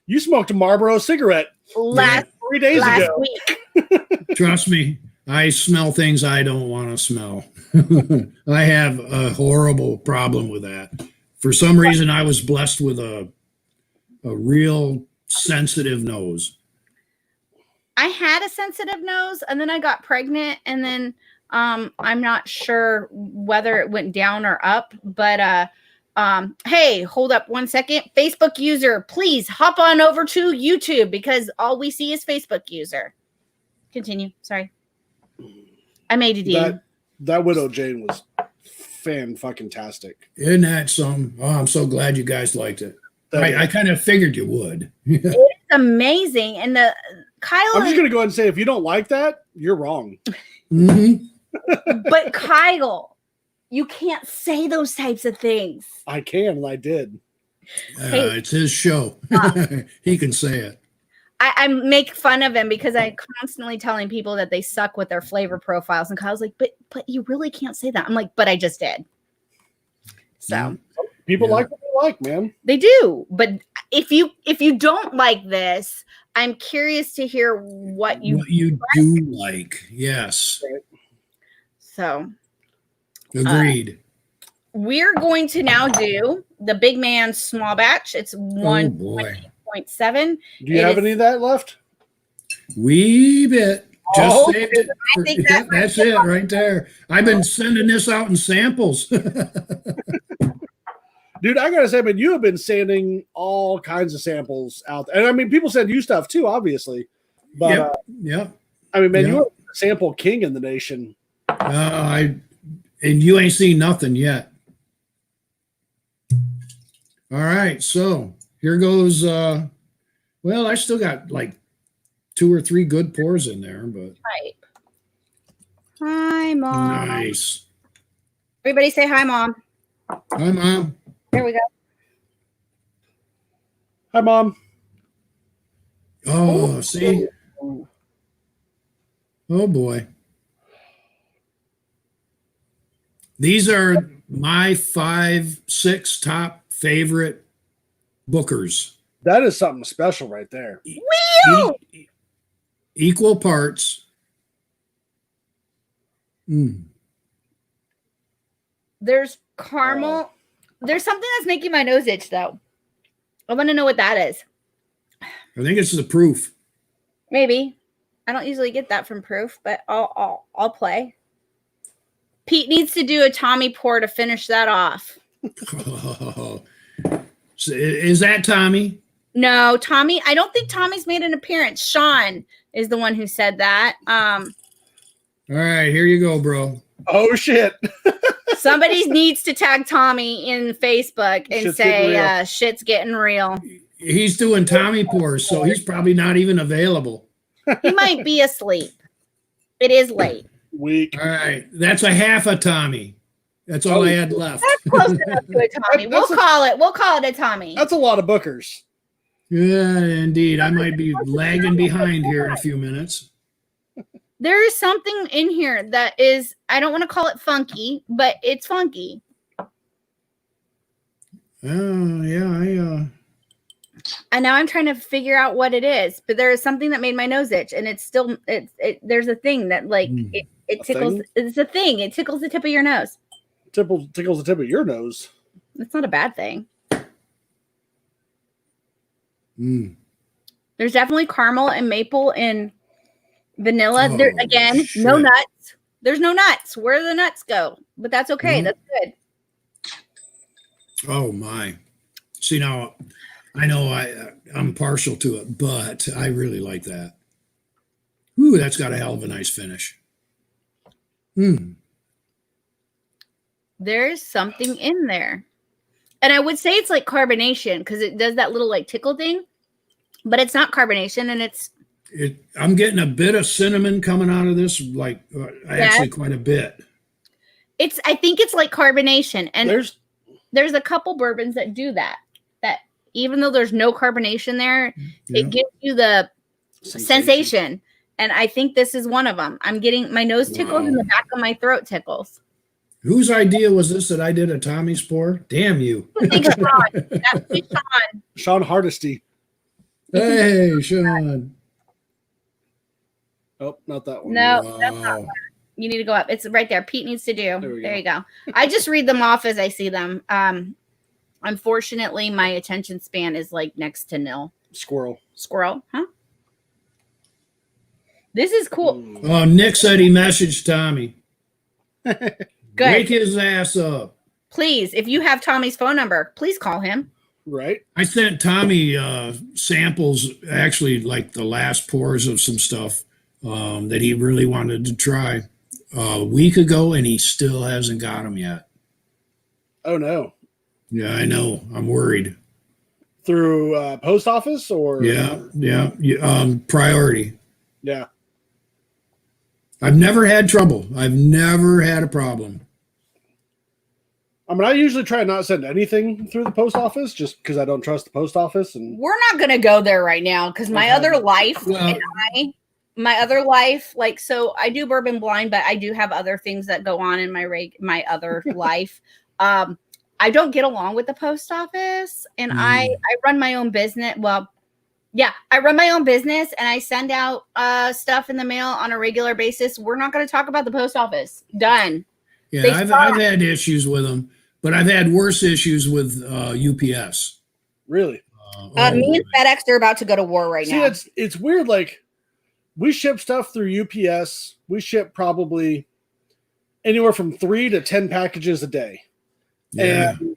"You smoked a Marlboro cigarette last 3 days ago." Week. Trust me, I smell things I don't want to smell. I have a horrible problem with that. For some reason, I was blessed with a real sensitive nose. I had a sensitive nose, and then I got pregnant, and then I'm not sure whether it went down or up, but hey, hold up one second. Facebook user, please hop on over to YouTube because all we see is Facebook user. Continue. Sorry. I made it in. That Widow Jane was fan-fucking-tastic. Isn't that something? Oh, I'm so glad you guys liked it. I kind of figured you would. It's amazing. And Kyle. I'm just going to go ahead and say, if you don't like that, you're wrong. Mm-hmm. But Kyle You can't say those types of things. I can, and I did. Hey. It's his show. He can say it. I make fun of him because I'm constantly telling people that they suck with their flavor profiles. And Kyle's like, but you really can't say that. I'm like, but I just did. So people like what they like, man. They do. But if you don't like this, I'm curious to hear what you do like. Yes. Right. So agreed. We're going to now do the Big Man small batch. It's 1.7. Do you have any of that left? Wee bit. Just saved it. I think That's it right there. I've been sending this out in samples. Dude, I gotta say, man, you have been sending all kinds of samples out, and I mean, people send you stuff too, obviously. But yeah, I mean, man, you're a sample king in the nation. And you ain't seen nothing yet. All right, so here goes. Well, I still got like 2 or 3 good pours in there, but hi, Mom. Nice. Everybody say hi, Mom. Hi, Mom. Here we go. Hi, Mom. Oh, see? Oh, boy. These are my 5, 6 top favorite Bookers. That is something special right there. Equal parts. There's caramel. There's something that's making my nose itch, though. I want to know what that is. I think it's the proof. Maybe. I don't usually get that from proof, but I'll play. Pete needs to do a Tommy pour to finish that off. Oh. So is that Tommy? No, Tommy. I don't think Tommy's made an appearance. Sean is the one who said that. All right, here you go, bro. Oh, shit. Somebody needs to tag Tommy in Facebook and say, shit's getting real. He's doing Tommy pours, so he's probably not even available. He might be asleep. It is late. Weak. All right, that's a half a Tommy. That's all I had left. That's close enough to a Tommy. We'll call it a Tommy. That's a lot of Bookers. Yeah, indeed. I might be lagging behind here in a few minutes. There is something in here that is, I don't want to call it funky, but it's funky. Oh, yeah. And now I'm trying to figure out what it is, but there is something that made my nose itch, and it's still, there's a thing that like, it tickles, it's a thing. It tickles the tip of your nose. Tickles the tip of your nose. That's not a bad thing. There's definitely caramel and maple and vanilla. There again, shit. No nuts. There's no nuts. Where do the nuts go? But that's okay. That's good. Oh my. See, now I know I'm partial to it, but I really like that. Ooh, that's got a hell of a nice finish. There's something in there. And I would say it's like carbonation because it does that little like tickle thing, but it's not carbonation, and I'm getting a bit of cinnamon coming out of this, like actually quite a bit. I think it's like carbonation, and there's a couple bourbons that do that. That even though there's no carbonation there, it gives you the sensation. And I think this is one of them. I'm getting my nose tickles and the back of my throat tickles. Whose idea was this that I did a Tommy's pour? Damn you. Sean Hardesty. Hey, Sean. Oh, not that one. No, that's not one. You need to go up. It's right there. Pete needs to do. There you go. I just read them off as I see them. Unfortunately, my attention span is like next to nil. Squirrel, huh? This is cool. Oh, Nick said he messaged Tommy. Good. Wake his ass up. Please, if you have Tommy's phone number, please call him. Right. I sent Tommy samples, actually, like the last pours of some stuff that he really wanted to try a week ago, and he still hasn't got them yet. Oh, no. Yeah, I know. I'm worried. Through post office or? Yeah. Priority. Yeah. I've never had trouble. I've never had a problem. I mean, I usually try not to send anything through the post office just because I don't trust the post office. And we're not going to go there right now because my other life like, so I do bourbon blind, but I do have other things that go on in my other life. I don't get along with the post office, and I run my own business. Well, yeah, I run my own business and I send out stuff in the mail on a regular basis. We're not going to talk about the post office. Done. Yeah, I've had issues with them, but I've had worse issues with UPS. Really? Me and FedEx are about to go to war right now. It's weird. Like, we ship stuff through UPS. We ship probably anywhere from 3 to 10 packages a day. Yeah. And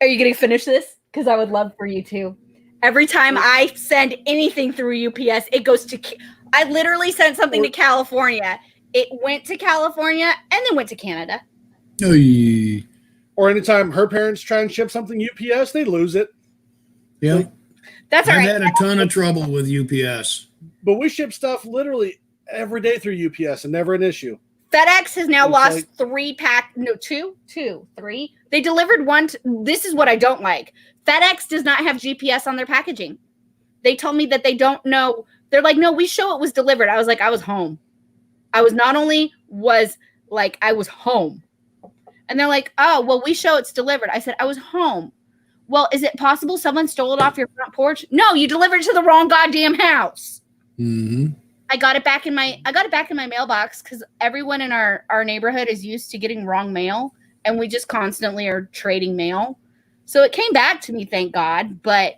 are you going to finish this? Because I would love for you to. Every time I send anything through UPS, it goes to. I literally sent something to California. It went to California and then went to Canada. Oy. Or anytime her parents try and ship something UPS, they lose it. Yeah. That's all right. I've had a ton of trouble with UPS. But we ship stuff literally every day through UPS and never an issue. FedEx has now lost 3. They delivered one. This is what I don't like. FedEx does not have GPS on their packaging. They told me that they don't know. They're like, no, we show it was delivered. I was like, I was home. I was home. And they're like, oh, well, we show it's delivered. I said, I was home. Well, is it possible someone stole it off your front porch? No, you delivered it to the wrong goddamn house. Mm-hmm. I got it back in my mailbox because everyone in our neighborhood is used to getting wrong mail, and we just constantly are trading mail. So it came back to me, thank God. But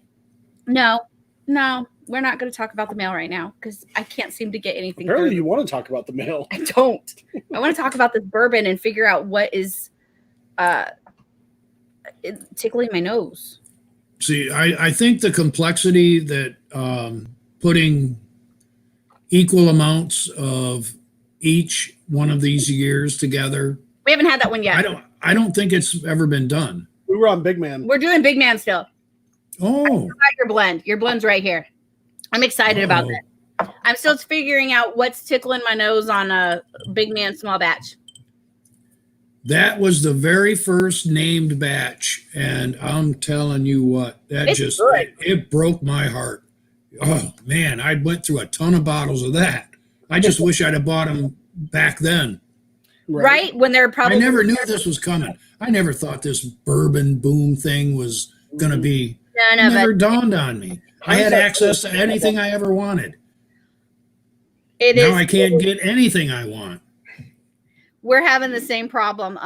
no, we're not going to talk about the mail right now because I can't seem to get anything. Apparently, you want to talk about the mail. I don't. I want to talk about this bourbon and figure out what is tickling my nose. See, I think the complexity that putting equal amounts of each one of these years together. We haven't had that one yet. I don't think it's ever been done. We were on Big Man. We're doing Big Man still. Oh, your blend. Your blend's right here. I'm excited about that. I'm still figuring out what's tickling my nose on a Big Man small batch. That was the very first named batch, and I'm telling you what, it broke my heart. Oh man, I went through a ton of bottles of that. I just wish I'd have bought them back then. Right? When they're probably. I never knew this was coming. I never thought this bourbon boom thing was going to be. It never dawned on me. I had access to anything I ever wanted. Now I can't get anything I want. We're having the same problem.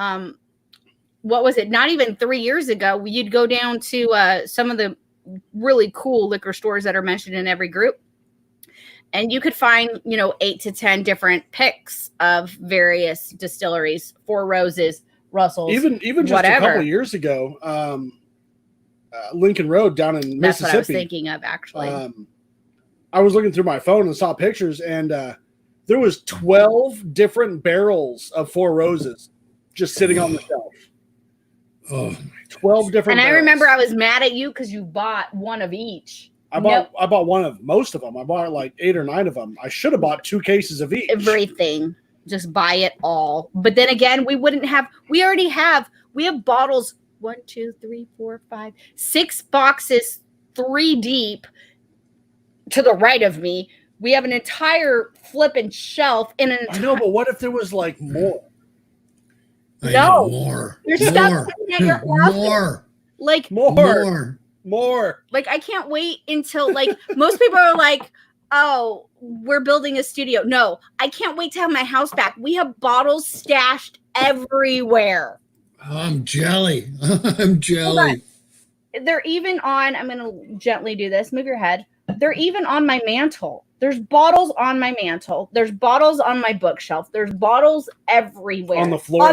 What was it? Not even 3 years ago, you'd go down to some of the really cool liquor stores that are mentioned in every group, and you could find 8 to 10 different picks of various distilleries, Four Roses, Russell's, even just whatever. A couple of years ago, Lincoln Road down in Mississippi. That's what I was thinking of, actually. I was looking through my phone and saw pictures, and there was 12 different barrels of Four Roses just sitting on the shelf. Oh, 12 different. And barrels. I remember I was mad at you because you bought one of each. I bought one of most of them. I bought like 8 or 9 of them. I should have bought 2 cases of each. Everything. Just buy it all. But then again, we have bottles 1, 2, 3, 4, 5, 6 boxes, 3 deep to the right of me. We have an entire flipping shelf in an I know, but what if there was like more? More. You're stuck at your house. More. Like More. Like, I can't wait until, like, most people are like, oh, we're building a studio. No, I can't wait to have my house back. We have bottles stashed everywhere. I'm jelly. I'm jelly. They're even on, I'm going to gently do this. Move your head. They're even on my mantle. There's bottles on my mantle. There's bottles on my bookshelf. There's bottles everywhere. On the floor.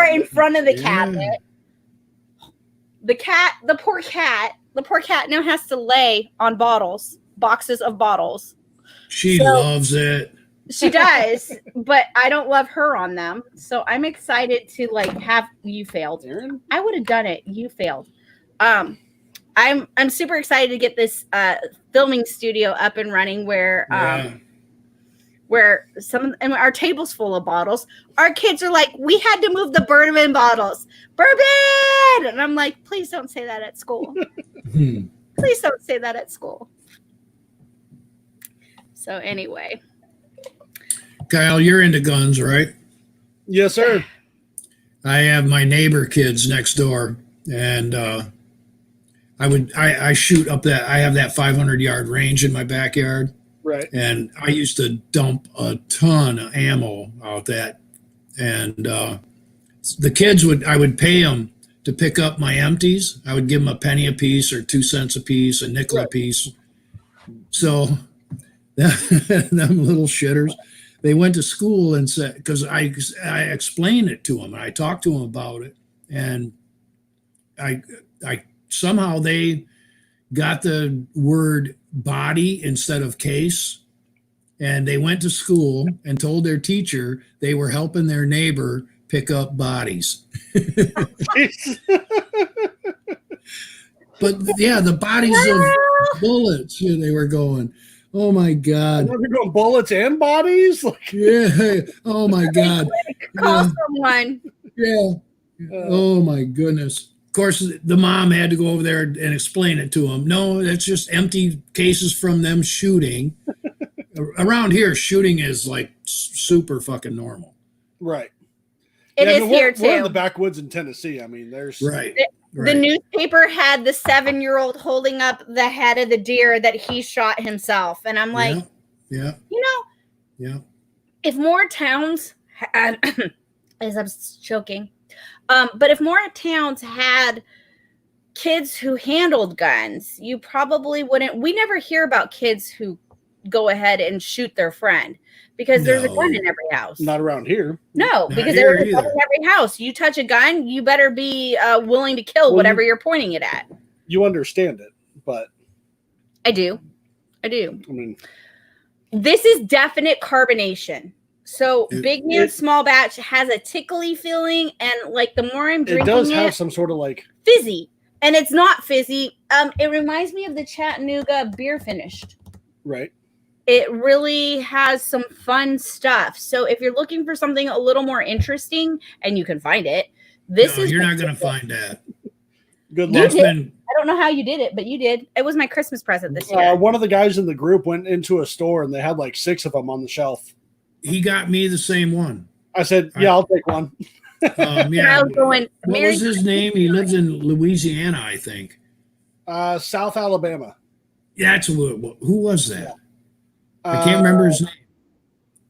In front of the cabinet. The poor cat now has to lay on boxes of bottles. She loves it. She does, but I don't love her on them. So I'm excited to have you failed. Aaron? I would have done it. You failed. I'm super excited to get this filming studio up and running where where and our table's full of bottles. Our kids are like, we had to move the bourbon bottles. Bourbon! And I'm like, please don't say that at school. Please don't say that at school. So anyway. Kyle, you're into guns, right? Yes, sir. I have my neighbor kids next door, and I shoot up that. I have that 500-yard range in my backyard. Right. And I used to dump a ton of ammo out that. And the kids I would pay them to pick up my empties. I would give them a penny a piece or 2 cents a piece, a nickel a piece. So them little shitters, they went to school and said, because I explained it to them and I talked to them about it. And I somehow they got the word body instead of case, and they went to school and told their teacher they were helping their neighbor pick up bodies. But yeah, the bodies of bullets, yeah, they were going, oh my God. They're going bullets and bodies? Yeah. Oh my God. Call someone. Yeah. Oh my goodness. Of course, the mom had to go over there and explain it to him. No, that's just empty cases from them shooting. Around here, shooting is like super fucking normal. Right. It is here too. We're in the backwoods in Tennessee. I mean, there's right. The newspaper had the 7-year-old holding up the head of the deer that he shot himself, and I'm like, yeah. You know, yeah. If more towns had, as I'm choking. But if more towns had kids who handled guns, you probably wouldn't. We never hear about kids who go ahead and shoot their friend because there's a gun in every house. Not around here. No, because there's a gun in every house. You touch a gun, you better be willing to kill whatever you're pointing it at. You understand it, but I do. I mean, this is definite carbonation. So big man, small batch has a tickly feeling, and like the more I'm drinking, it does have some sort of like fizzy, and it's not fizzy. It reminds me of the Chattanooga beer finished. Right. It really has some fun stuff. So if you're looking for something a little more interesting, and you can find it, you're not going to find that. Good luck. I don't know how you did it, but you did. It was my Christmas present this year. One of the guys in the group went into a store and they had like 6 of them on the shelf. He got me the same one. I said, "Yeah, I'll take one." Yeah. What was his name? He lives in Louisiana, I think. South Alabama. That's who was that? I can't remember his name.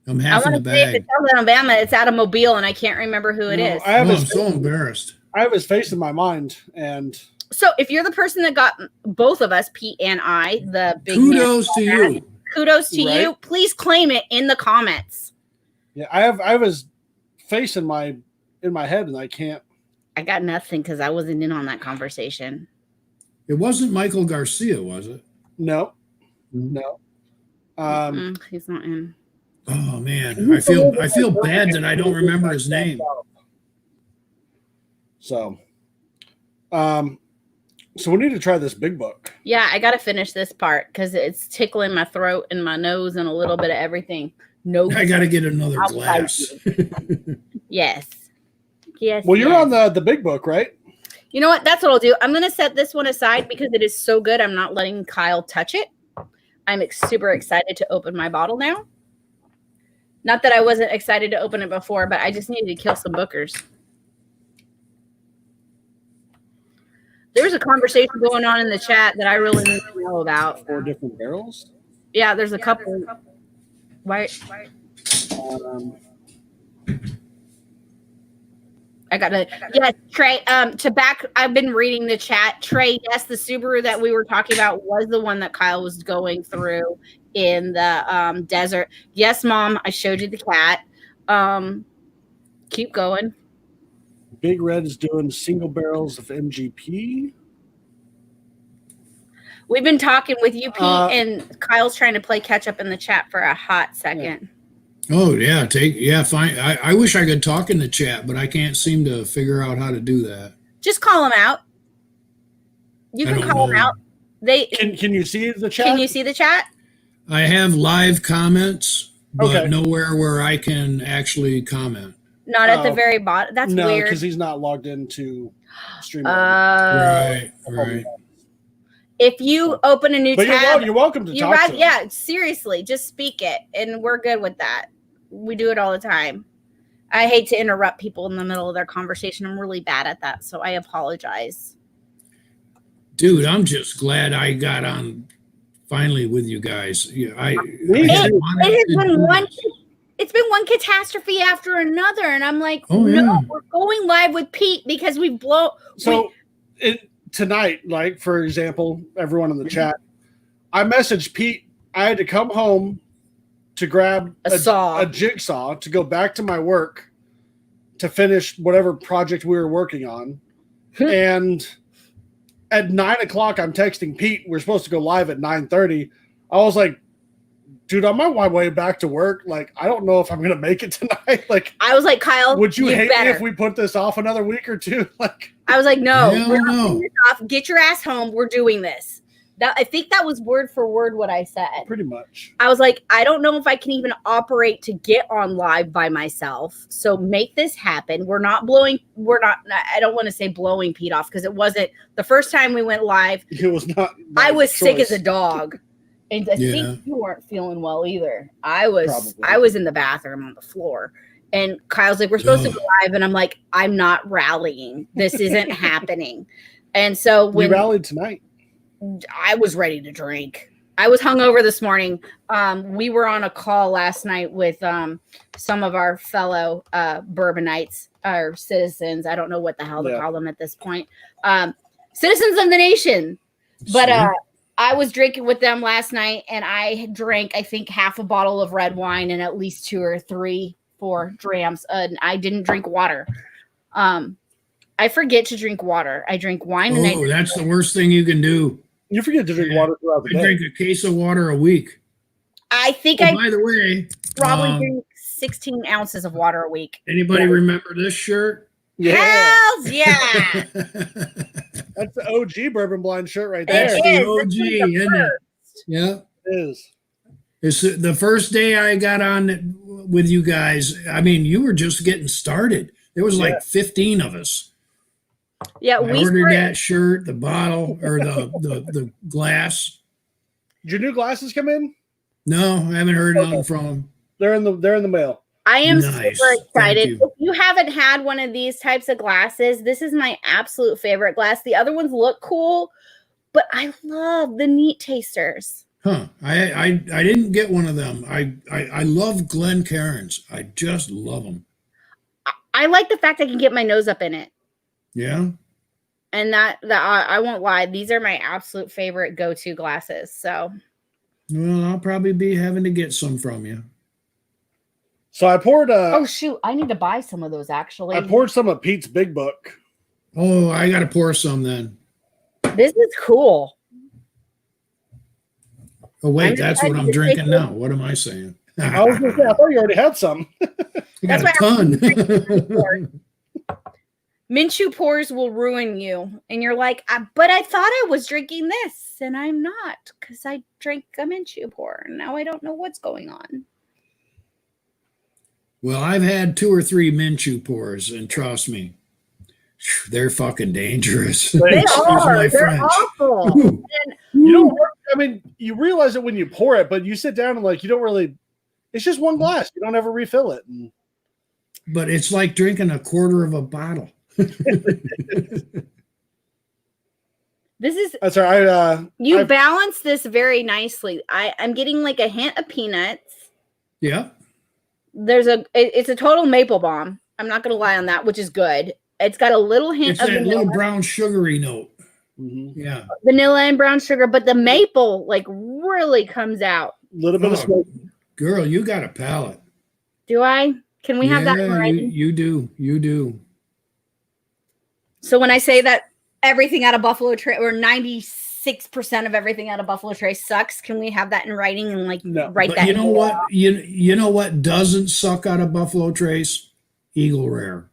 I'm half in the bag. If it's South Alabama, it's out of Mobile, and I can't remember who it is. I'm so embarrassed. I have his face in my mind, and so if you're the person that got both of us, Pete and I, the big kudos to you. Kudos to you. Please claim it in the comments. Yeah, I have his face in my head, and I can't. I got nothing because I wasn't in on that conversation. It wasn't Michael Garcia, was it? No. He's not in. Oh man, I feel bad that I don't remember his name. So, so we need to try this big book. Yeah, I got to finish this part because it's tickling my throat and my nose and a little bit of everything. I got to get another glass. Yes. Well, you're on the big book, right? You know what? That's what I'll do. I'm going to set this one aside because it is so good. I'm not letting Kyle touch it. I'm super excited to open my bottle now. Not that I wasn't excited to open it before, but I just needed to kill some bookers. There's a conversation going on in the chat that I really need to know about. 4 different barrels? Yeah, there's a couple. Why? I got to, yes, Trey, I've been reading the chat. Trey, yes, the Subaru that we were talking about was the one that Kyle was going through in the desert. Yes, Mom, I showed you the cat. Keep going. Big Red is doing single barrels of MGP. We've been talking with you, Pete, and Kyle's trying to play catch up in the chat for a hot second. Oh yeah, fine. I wish I could talk in the chat, but I can't seem to figure out how to do that. Just call them out. You can call them out. Can you see the chat? Can you see the chat? I have live comments, but Okay. nowhere where I can actually comment. Not at the very bottom. That's no, weird. because he's not logged into StreamYard. Right. If you open a new But tab, you're welcome to talk to him. Yeah, seriously, just speak it, and we're good with that. We do it all the time. I hate to interrupt people in the middle of their conversation. I'm really bad at that, so I apologize. Dude, I'm just glad I got on finally with you guys. Yeah, it's been one catastrophe after another, and I'm like, we're going live with Pete because we've blown. So tonight, like for example, everyone in the chat, I messaged Pete. I had to come home to grab a jigsaw to go back to my work to finish whatever project we were working on. And at 9 o'clock, I'm texting Pete. We're supposed to go live at 9:30. I was like, dude, I'm on my way back to work. Like, I don't know if I'm going to make it tonight. Like, I was like, Kyle, would you hate me if we put this off another week or two? Like, I was like, no, we're not putting this off. Get your ass home. We're doing this. I think that was word for word what I said. Pretty much. I was like, I don't know if I can even operate to get on live by myself. So make this happen. I don't want to say blowing Pete off because it wasn't the first time we went live. It was not. I was sick as a dog. And I think you weren't feeling well either. I was in the bathroom on the floor. And Kyle's like, we're supposed to go live. And I'm like, I'm not rallying. This isn't happening. And so when we rallied tonight, I was ready to drink. I was hungover this morning. We were on a call last night with some of our fellow Bourbonites, or citizens. I don't know what the hell to call them at this point. Citizens of the nation. But I was drinking with them last night, and I drank, I think, half a bottle of red wine and at least 2 or 3, 4 drams. And I didn't drink water. I forget to drink water. I drink wine. And that's the worst thing you can do. You forget to drink water throughout the day. I drink a case of water a week. I think by the way, probably drink 16 ounces of water a week. Anybody remember this shirt? Yeah. Hells yeah. That's the OG Bourbon Blind shirt right there. That's the OG, isn't it? Yeah. It is. It's the first day I got on with you guys. I mean, you were just getting started. There was like 15 of us. Yeah, I ordered that shirt, the bottle, or the glass. Did your new glasses come in? No, I haven't heard nothing from them. They're in the mail. I am super excited. If you haven't had one of these types of glasses, this is my absolute favorite glass. The other ones look cool, but I love the neat tasters. Huh. I didn't get one of them. I love Glencairns. I just love them. I like the fact I can get my nose up in it. Yeah. And that I won't lie. These are my absolute favorite go-to glasses. So. Well, I'll probably be having to get some from you. So I poured oh shoot, I need to buy some of those actually. I poured some of Pete's Big Book. Oh, I got to pour some then. This is cool. Oh wait, that's what I'm drinking now. What am I saying? I was gonna say, I thought you already had some. That's a ton. Mint chew pours will ruin you. And you're like, but I thought I was drinking this, and I'm not, because I drank a mint chew pour. And now I don't know what's going on. Well, I've had 2 or 3 mint chew pours, and trust me, they're fucking dangerous. They are. They're awful. You don't. I mean, you realize it when you pour it, but you sit down and like you don't really. It's just one glass. You don't ever refill it. But it's like drinking a quarter of a bottle. This is. That's right. You balance this very nicely. I'm getting like a hint of peanuts. Yeah. It's a total maple bomb. I'm not gonna lie on that, which is good. It's got a little hint of that vanilla. Little brown sugary note. Mm-hmm. Yeah. Vanilla and brown sugar, but the maple like really comes out. A little bit of smoke. Girl, you got a palate. Do I? Can we have that in writing? You do. You do. So when I say that everything out of Buffalo Trace, or 96% of everything out of Buffalo Trace sucks, can we have that in writing and write that? You know what? You know what doesn't suck out of Buffalo Trace? Eagle Rare.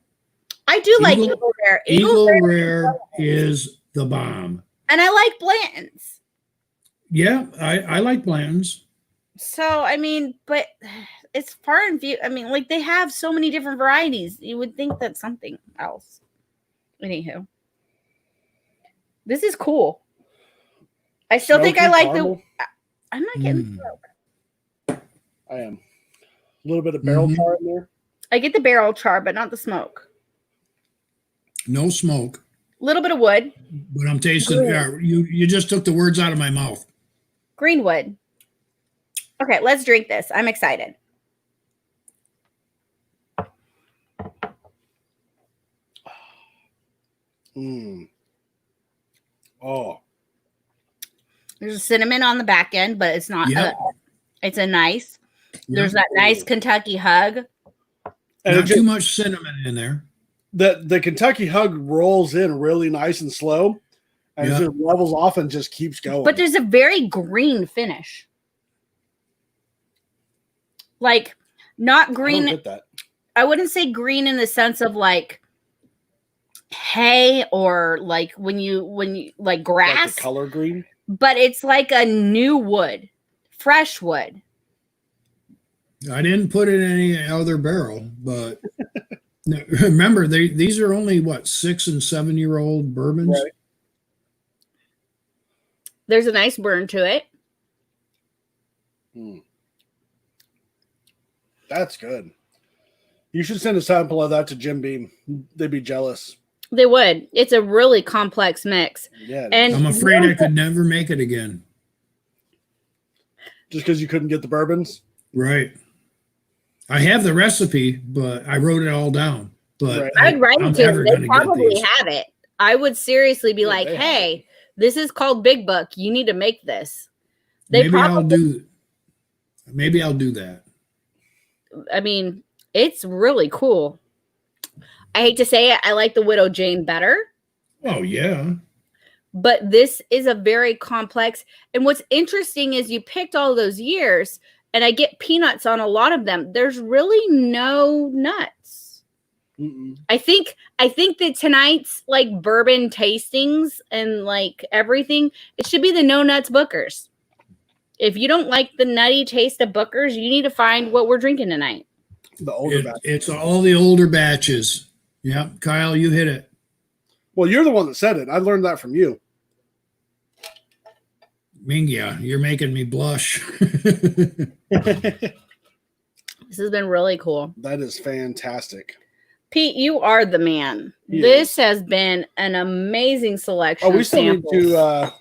I do like Eagle Rare. Eagle Rare is the bomb. And I like Blanton's. Yeah, I like Blanton's. So, I mean, but it's far and few. I mean, like they have so many different varieties. You would think that's something else. Anywho, this is cool. I still think I like caramel. I'm not getting smoke. I am. A little bit of barrel char in there. I get the barrel char, but not the smoke. No smoke. A little bit of wood. But I'm tasting. You just took the words out of my mouth. Greenwood. Okay, let's drink this. I'm excited. Oh. There's a cinnamon on the back end, but it's not. It's a nice. There's that nice Kentucky hug. And not too much cinnamon in there. The Kentucky hug rolls in really nice and slow, and it just levels off and just keeps going. But there's a very green finish. Like, not green. I don't get that. I wouldn't say green in the sense of like hay or like when you like grass. Like the color green. But it's like a new wood, fresh wood. I didn't put it in any other barrel, but remember, these are only, 6 and 7 year old bourbons? Right. There's a nice burn to it. That's good. You should send a sample of that to Jim Beam. They'd be jealous. They would. It's a really complex mix. Yeah. And I'm afraid I could never make it again. Just because you couldn't get the bourbons? Right. I have the recipe, but I wrote it all down. But I'd write it to them. They probably have it. I would seriously be like, hey, this is called Big Book. You need to make this. Maybe I'll do that. I mean, it's really cool. I hate to say it, I like the Widow Jane better. Oh, yeah. But this is a very complex. And what's interesting is you picked all those years, and I get peanuts on a lot of them. There's really no nuts. I think that tonight's like bourbon tastings and like everything, it should be the no nuts Bookers. If you don't like the nutty taste of Bookers, you need to find what we're drinking tonight. The older batches. It's all the older batches. Yeah, Kyle, you hit it. Well, you're the one that said it. I learned that from you. Mingia, you're making me blush. This has been really cool. That is fantastic. Pete, you are the man. This has been an amazing selection. Oh, we still need to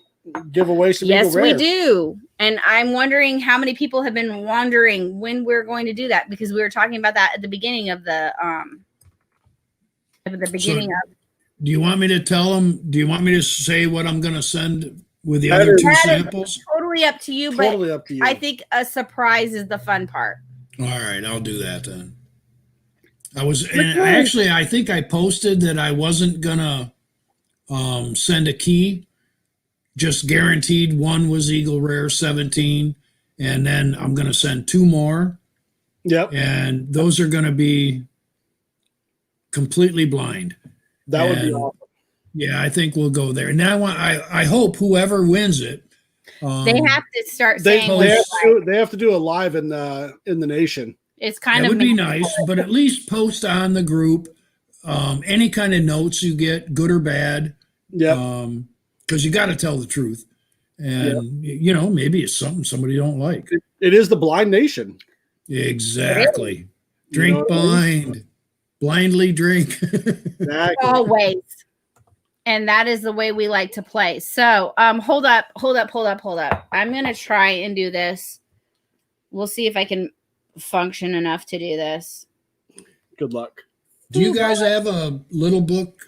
give away some. Yes, we do. And I'm wondering how many people have been wondering when we're going to do that, because we were talking about that at the beginning of the do you want me to tell them? Do you want me to say what I'm going to send with the other two samples? Totally up to you. Totally up to you. I think a surprise is the fun part. All right, I'll do that then. I think I posted that I wasn't gonna send a key. Just guaranteed one was Eagle Rare 17, and then I'm gonna send 2 more. Yep. And those are gonna be completely blind. That would be awesome. Yeah, I think we'll go there. Now I hope whoever wins it. They have to start they saying have to do a live in the nation. It's kind that of would be nice, but at least post on the group any kind of notes you get, good or bad. Yeah. Because you got to tell the truth, and maybe it's something somebody don't like. It is the blind nation. Exactly. Drink blind, blindly drink. Exactly. Always. And that is the way we like to play. So, hold up. I'm gonna try and do this. We'll see if I can function enough to do this. Good luck. Do you guys have a little book?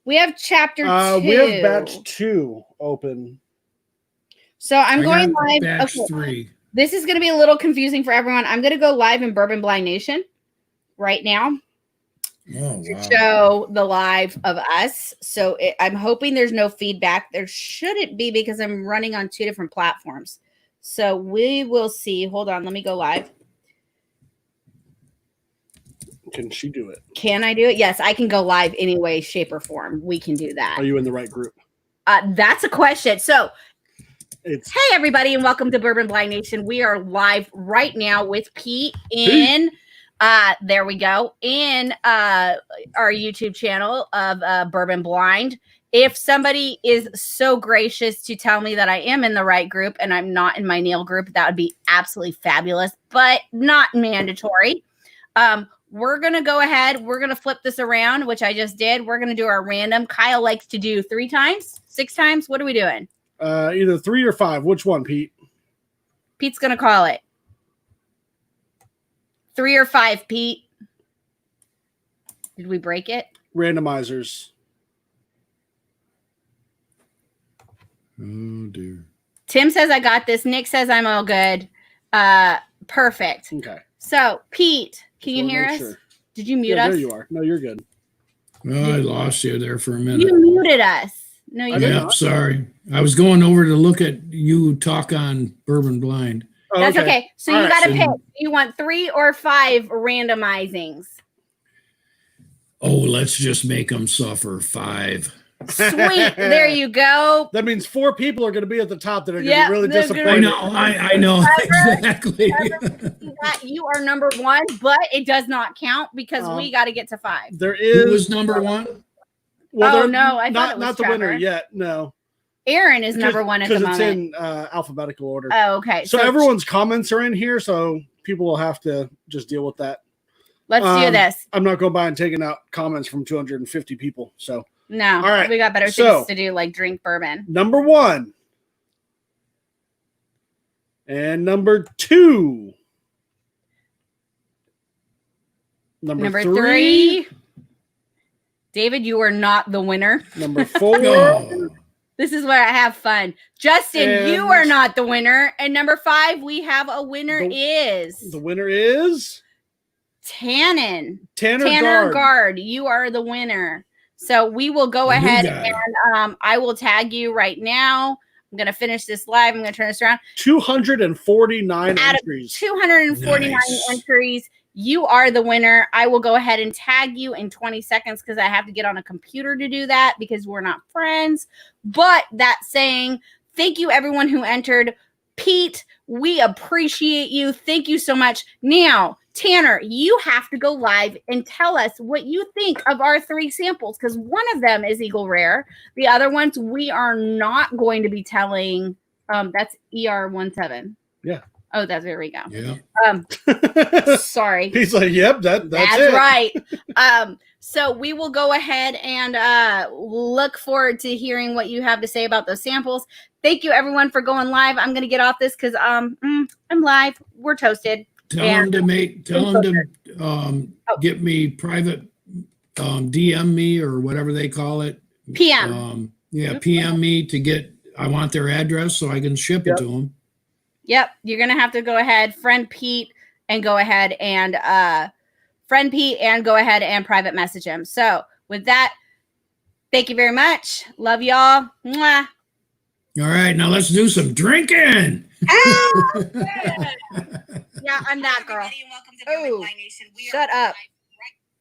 We have chapter 2. We have batch 2 open. So I'm going live. Batch 3. This is going to be a little confusing for everyone. I'm going to go live in Bourbon Blind Nation right now to show the live of us. So I'm hoping there's no feedback. There shouldn't be, because I'm running on 2 different platforms. So we will see. Hold on. Let me go live. Can she do it? Can I do it? Yes, I can go live any way, shape, or form. We can do that. Are you in the right group? That's a question. So Hey, everybody, and welcome to Bourbon Blind Nation. We are live right now with Pete in, there we go, in our YouTube channel of Bourbon Blind. If somebody is so gracious to tell me that I am in the right group and I'm not in my nail group, that would be absolutely fabulous, but not mandatory. We're going to go ahead. We're going to flip this around, which I just did. We're going to do our random. Kyle likes to do 3 times, 6 times. What are we doing? Either 3 or 5. Which one, Pete? Pete's going to call it. 3 or 5, Pete. Did we break it? Randomizers. Oh, dear. Tim says I got this. Nick says I'm all good. Perfect. Okay. So, Pete, can you hear us? Sure. Did you mute us? There you are. No, you're good. Well, I lost you there for a minute. You muted us. No, you didn't. Yeah, sorry. I was going over to look at you talk on Bourbon Blind. Oh, That's okay. So you got to pick. So- You want 3 or 5 randomizings? Oh, let's just make them suffer. 5. Sweet. There you go. That means 4 people are going to be at the top that are going Yep, to be really they're disappointed. I know exactly. You are number 1, but it does not count because we got to get to 5. There is. Who was number 1? Well, Oh, no, I thought it was not the Trevor. winner yet. No, Aaron is number 1 at the because it's moment. in alphabetical order. Oh, okay. So everyone's comments are in here, so people will have to just deal with that. Let's do this. I'm not going by and taking out comments from 250 people. So No, all right. we got better things to do, like drink bourbon. number 1 and number 2. Number 3. David, you are not the winner. Number 4. Oh, This is where I have fun. Justin, And- you are not the winner. And number 5, we have a winner The is winner is Tanner Tanner Guard. You are the winner. So we will go New ahead guy. and I will tag you right now. I'm going to finish this live. I'm going to turn this around. 249 Out of entries. 249 Nice. entries. You are the winner. I will go ahead and tag you in 20 seconds because I have to get on a computer to do that because we're not friends. But that saying, thank you everyone who entered. Pete, we appreciate you. Thank you so much. Now, Tanner, you have to go live and tell us what you think of our 3 samples because one of them is Eagle Rare. The other ones we are not going to be telling. That's ER17. Yeah. Oh, there we go. yeah. Sorry. He's like, yep, that's it. Right. So we will go ahead and look forward to hearing what you have to say about those samples. Thank you everyone for going live. I'm going to get off this because I'm live. We're toasted. Tell them to get me private, DM me or whatever they call it. PM. PM me to get, I want their address so I can ship it to them. Yep. You're going to have to go ahead, friend Pete, and go ahead and private message him. So with that, thank you very much. Love y'all. Mwah. All right, now let's do some drinking. Yeah, I'm that girl. Oh, shut up.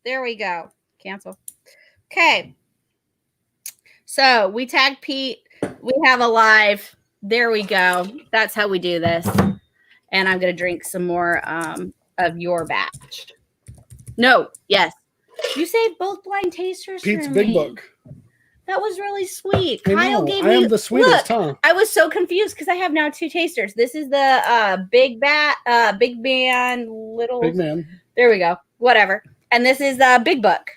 There we go. Cancel. Okay. So we tagged Pete. We have a live. There we go. That's how we do this. And I'm going to drink some more of your batch. No. Yes. You saved both blind tasters Pete's for Big me. Book. That was really sweet. I Kyle know. gave I me am the sweetest, look, huh? I was so confused because I have now 2 tasters. This is the big man, little Big man. There we go. Whatever. And this is Big Book.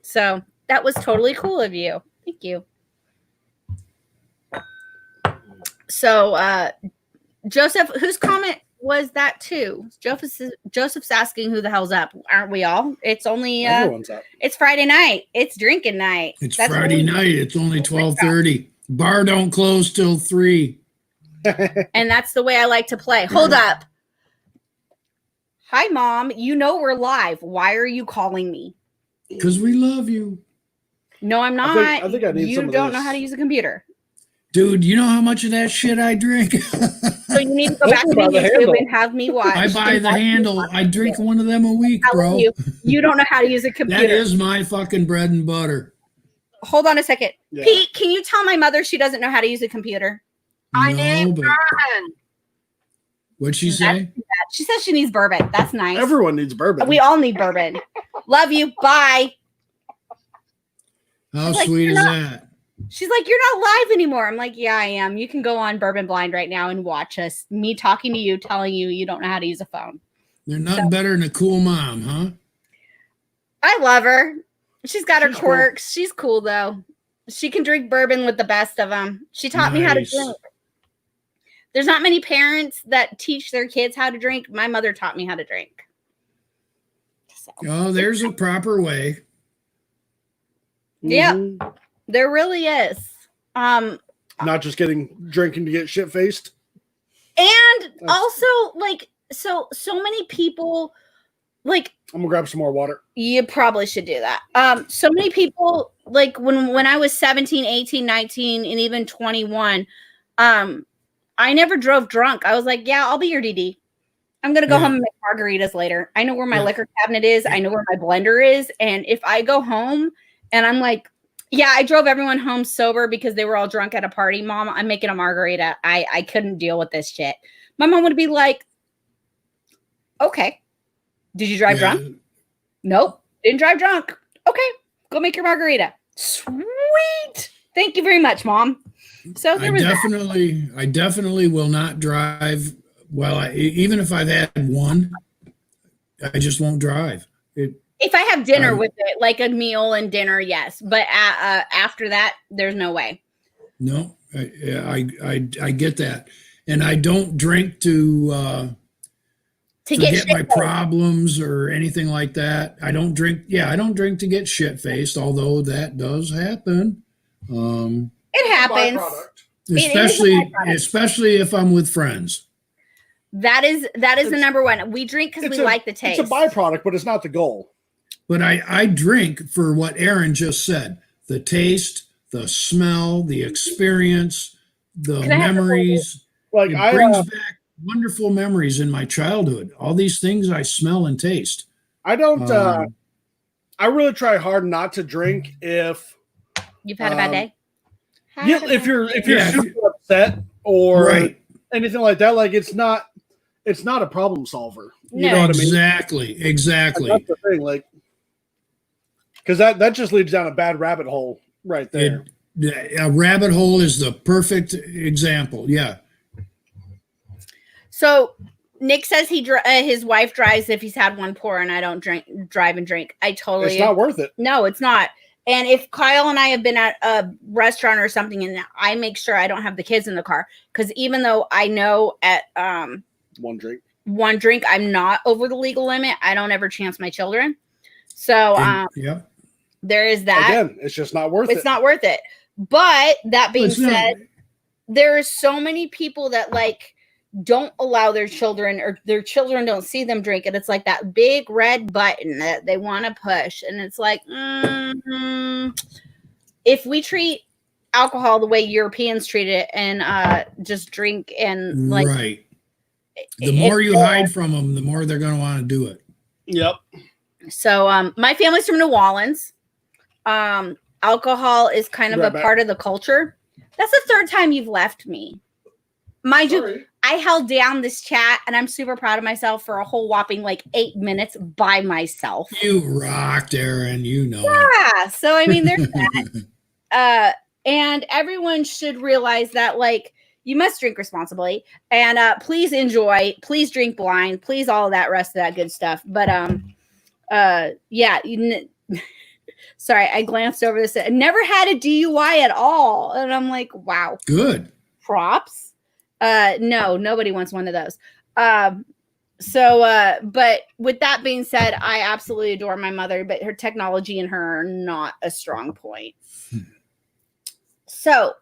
So that was totally cool of you. Thank you. So Joseph, whose comment was that too? Joseph's asking who the hell's up. Aren't we all? It's only Everyone's up. it's Friday night. It's drinking night. It's That's Friday what night. It's only 12:30. Bar don't close till 3. and that's the way I like to play. Hold up. Hi, Mom. You know we're live. Why are you calling me? Because we love you. No, I'm not. I think I need you some of don't this. know how to use a computer. Dude, you know how much of that shit I drink? So you need to go back to Open by the YouTube handle. and have me watch. I buy the handle. I drink one of them a week, bro. You don't know how to use a computer. That is my fucking bread and butter. Hold on a second. Yeah. Pete, can you tell my mother she doesn't know how to use a computer? I No, need but bourbon. what'd she say? She says she needs bourbon. That's nice. Everyone needs bourbon. We all need bourbon. Love you. Bye. How She's like, sweet "You're is not-" that? She's like, you're not live anymore. I'm like, yeah, I am. You can go on Bourbon Blind right now and watch us. Me talking to you, telling you you don't know how to use a phone. They're nothing better than a cool mom, huh? I love her. She's got her She's quirks. She's cool though. She can drink bourbon with the best of them. She taught me how to Nice. drink. There's not many parents that teach their kids how to drink. My mother taught me how to drink. So, Oh, there's a proper way. yep, Mhm. there really is. Not just drinking to get shit faced. And also like so many people like I'm gonna grab some more water. you probably should do that. So many people like when I was 17, 18, 19 and even 21, I never drove drunk. I was like, yeah, I'll be your DD. I'm going to go home and make margaritas later. I know where my liquor cabinet is. I know where my blender is. And if I go home and I'm like, yeah, I drove everyone home sober because they were all drunk at a party. Mom, I'm making a margarita. I couldn't deal with this shit. My mom would be like, okay. Did you drive drunk? Nope. Didn't drive drunk. Okay. Go make your margarita. Sweet. Thank you very much, Mom. So there was I definitely will not drive. Well, even if I've had one, I just won't drive. If I have dinner with it, like a meal and dinner, yes. But after that, there's no way. No, I get that, and I don't drink to get my problems or anything like that. I don't drink. Yeah, I don't drink to get shit faced. Although that does happen. It happens. Especially if I'm with friends. That is the number one. We drink because we like the taste. It's a byproduct, but it's not the goal. But I drink for what Aaron just said: the taste, the smell, the experience, the memories. Like it brings back wonderful memories in my childhood. All these things I smell and taste. I don't. I really try hard not to drink if you've had a bad day. Yeah, if you're super upset or anything like that, like it's not a problem solver. You know what I mean? Exactly. That's the thing, like, because that just leads down a bad rabbit hole right there. A rabbit hole is the perfect example. Yeah. So Nick says his wife drives if he's had one pour, and I don't drive and drink. It's not worth it. No, it's not. And if Kyle and I have been at a restaurant or something, and I make sure I don't have the kids in the car, because even though I know at one drink, I'm not over the legal limit, I don't ever chance my children. So there is that. Again, it's just not worth it. It's not worth it. But that being said, there are so many people that like don't allow their children, or their children don't see them drink, and it's like that big red button that they want to push, and it's like if we treat alcohol the way Europeans treat it and just drink and like the more you hide from them, the more they're going to want to do it. Yep. So my family's from New Orleans. Alcohol is kind of a part of the culture. That's the third time you've left me. Mind you, I held down this chat, and I'm super proud of myself for a whole whopping like 8 minutes by myself. You rocked, Aaron. You know. Yeah. So I mean, there's that. And everyone should realize that, like, you must drink responsibly, and please enjoy. Please drink blind. Please all of that rest of that good stuff. But yeah. Sorry, I glanced over this. I never had a DUI at all, and I'm like, wow. Good. Props. No, nobody wants one of those. But with that being said, I absolutely adore my mother, but her technology and her are not a strong point. So,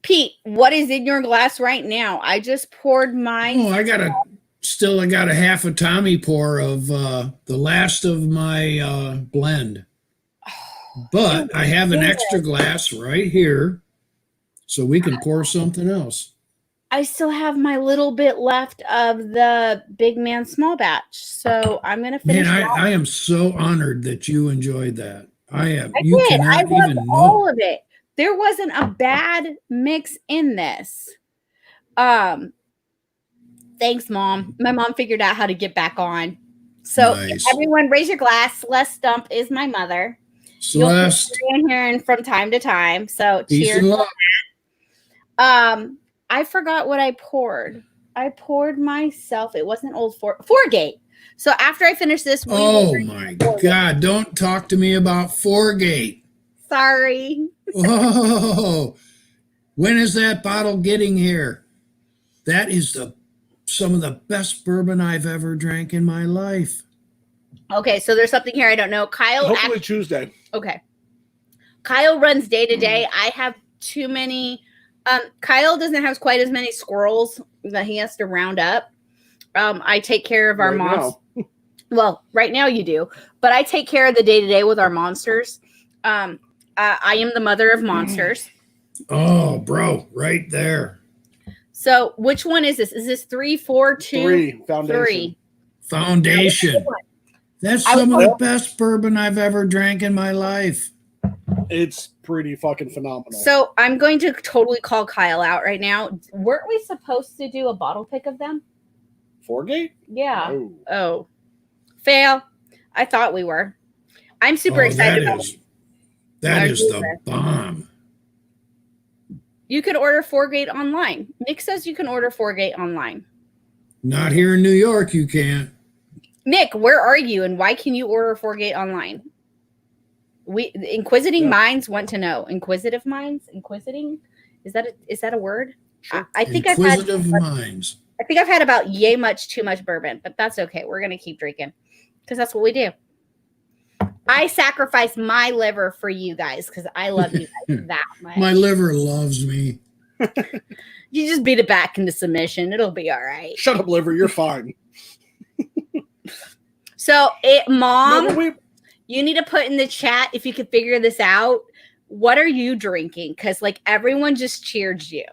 Pete, what is in your glass right now? I just poured my. Oh, I got a half a Tommy pour of the last of my blend. But I have an extra glass right here, so we can pour something else. I still have my little bit left of the big man small batch, so I'm gonna finish. Man, I am so honored that you enjoyed that. I am. I you did. cannot I loved even all know. of it. There wasn't a bad mix in this. Thanks, Mom. My mom figured out how to get back on. So Nice. everyone raise your glass. Celeste Stump is my mother. Celeste. You'll hear her from time to time. So Peace cheers. and love. I forgot what I poured. I poured myself. It wasn't Old Foregate. So after I finish this, Oh my God! Don't talk to me about Foregate. Sorry. Oh, when is that bottle getting here? That is some of the best bourbon I've ever drank in my life. Okay, so there's something here I don't know. Kyle. Hopefully Tuesday. Okay. Kyle runs day to day. I have too many. Kyle doesn't have quite as many squirrels that he has to round up. I take care of our monsters. Well, right now you do, but I take care of the day to day with our monsters. I am the mother of monsters. Oh, bro, right there. So, which one is this? Is this 3, 4, 2, 3? Foundation. 3. Foundation. That's some of the best bourbon I've ever drank in my life. It's pretty fucking phenomenal. So I'm going to totally call Kyle out right now. Weren't we supposed to do a bottle pick of them? Foregate? Yeah. Oh. Fail. I thought we were. I'm super excited about it. That is the bomb. You could order Foregate online. Nick says you can order Foregate online. Not here in New York, you can't. Nick, where are you and why can you order Foregate online? Inquisiting minds want to know. Inquisitive minds? Inquisiting? Is that a word? Sure. I think Inquisitive minds. I think I've had about yay much too much bourbon, but that's okay. We're gonna keep drinking because that's what we do. I sacrifice my liver for you guys because I love you guys that much. My liver loves me. You just beat it back into submission. It'll be all right. Shut up, liver. You're fine. So, Mom, No, you need to put in the chat if you could figure this out. What are you drinking? Because like everyone just cheered you.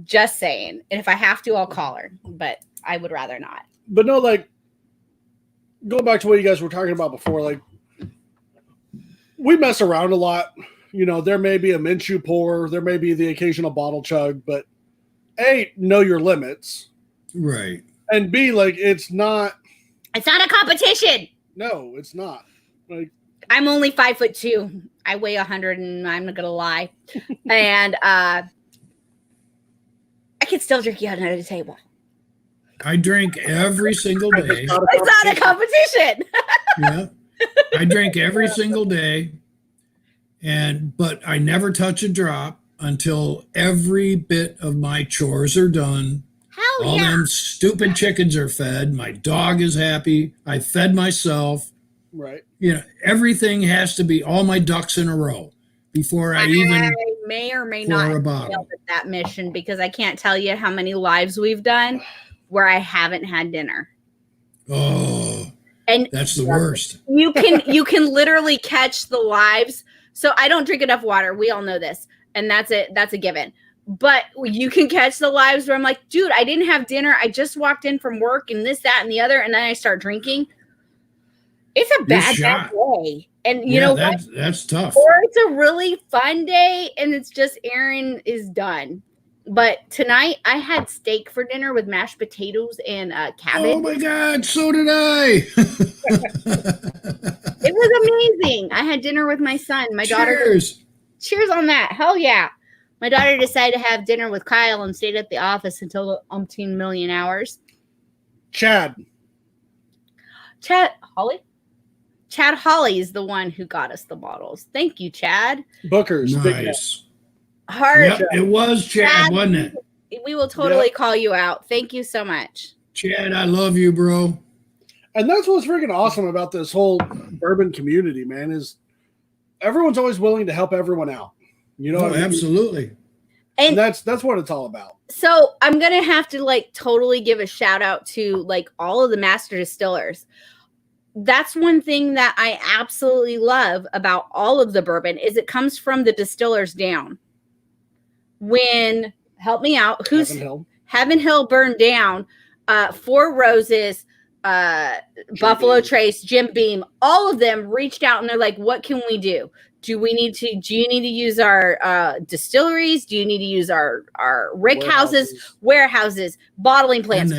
Just saying. And if I have to, I'll call her. But I would rather not. But no, like going back to what you guys were talking about before, like we mess around a lot. You know, there may be a Minshew pour, there may be the occasional bottle chug, but A, know your limits. Right. And B, like it's not a competition. No, it's not. Like I'm only 5'2". I weigh 100 and I'm not gonna lie. And I can still drink you under the table. I drink every single day. It's not a competition. Yeah. I drink every single day. But I never touch a drop until every bit of my chores are done. Hell All yeah. them stupid chickens are fed. My dog is happy. I fed myself. right. You know, everything has to be all my ducks in a row before I even may or may pour not a bottle. failed at that mission because I can't tell you how many lives we've done where I haven't had dinner. Oh, and that's the worst. You can literally catch the lives. So I don't drink enough water. We all know this. And that's it. That's a given. But you can catch the lives where I'm like, dude, I didn't have dinner. I just walked in from work and this, that, and the other. And then I start drinking. It's a bad day. And you know what? That's tough. Or it's a really fun day and it's just Aaron is done. But tonight I had steak for dinner with mashed potatoes and cabbage. Oh my God, so did I. It was amazing. I had dinner with my son. My daughter. Cheers on that. Hell yeah. My daughter decided to have dinner with Kyle and stayed at the office until the umpteen million hours. Chad Holly? Chad Holly is the one who got us the bottles. Thank you, Chad. Booker's. Nice. Hard. Yep, it was Chad, wasn't it? We will totally call you out. Thank you so much. Chad, I love you, bro. And that's what's freaking awesome about this whole bourbon community, man, is everyone's always willing to help everyone out. You know what I mean? Absolutely. And that's what it's all about. So I'm going to have to like totally give a shout out to like all of the master distillers. That's one thing that I absolutely love about all of the bourbon is it comes from the distillers down. When, help me out, who's Heaven Hill burned down, Four Roses, Buffalo Trace, Jim Beam, all of them reached out and they're like, what can we do Do you need to use our distilleries? Do you need to use our rick warehouses, bottling plants?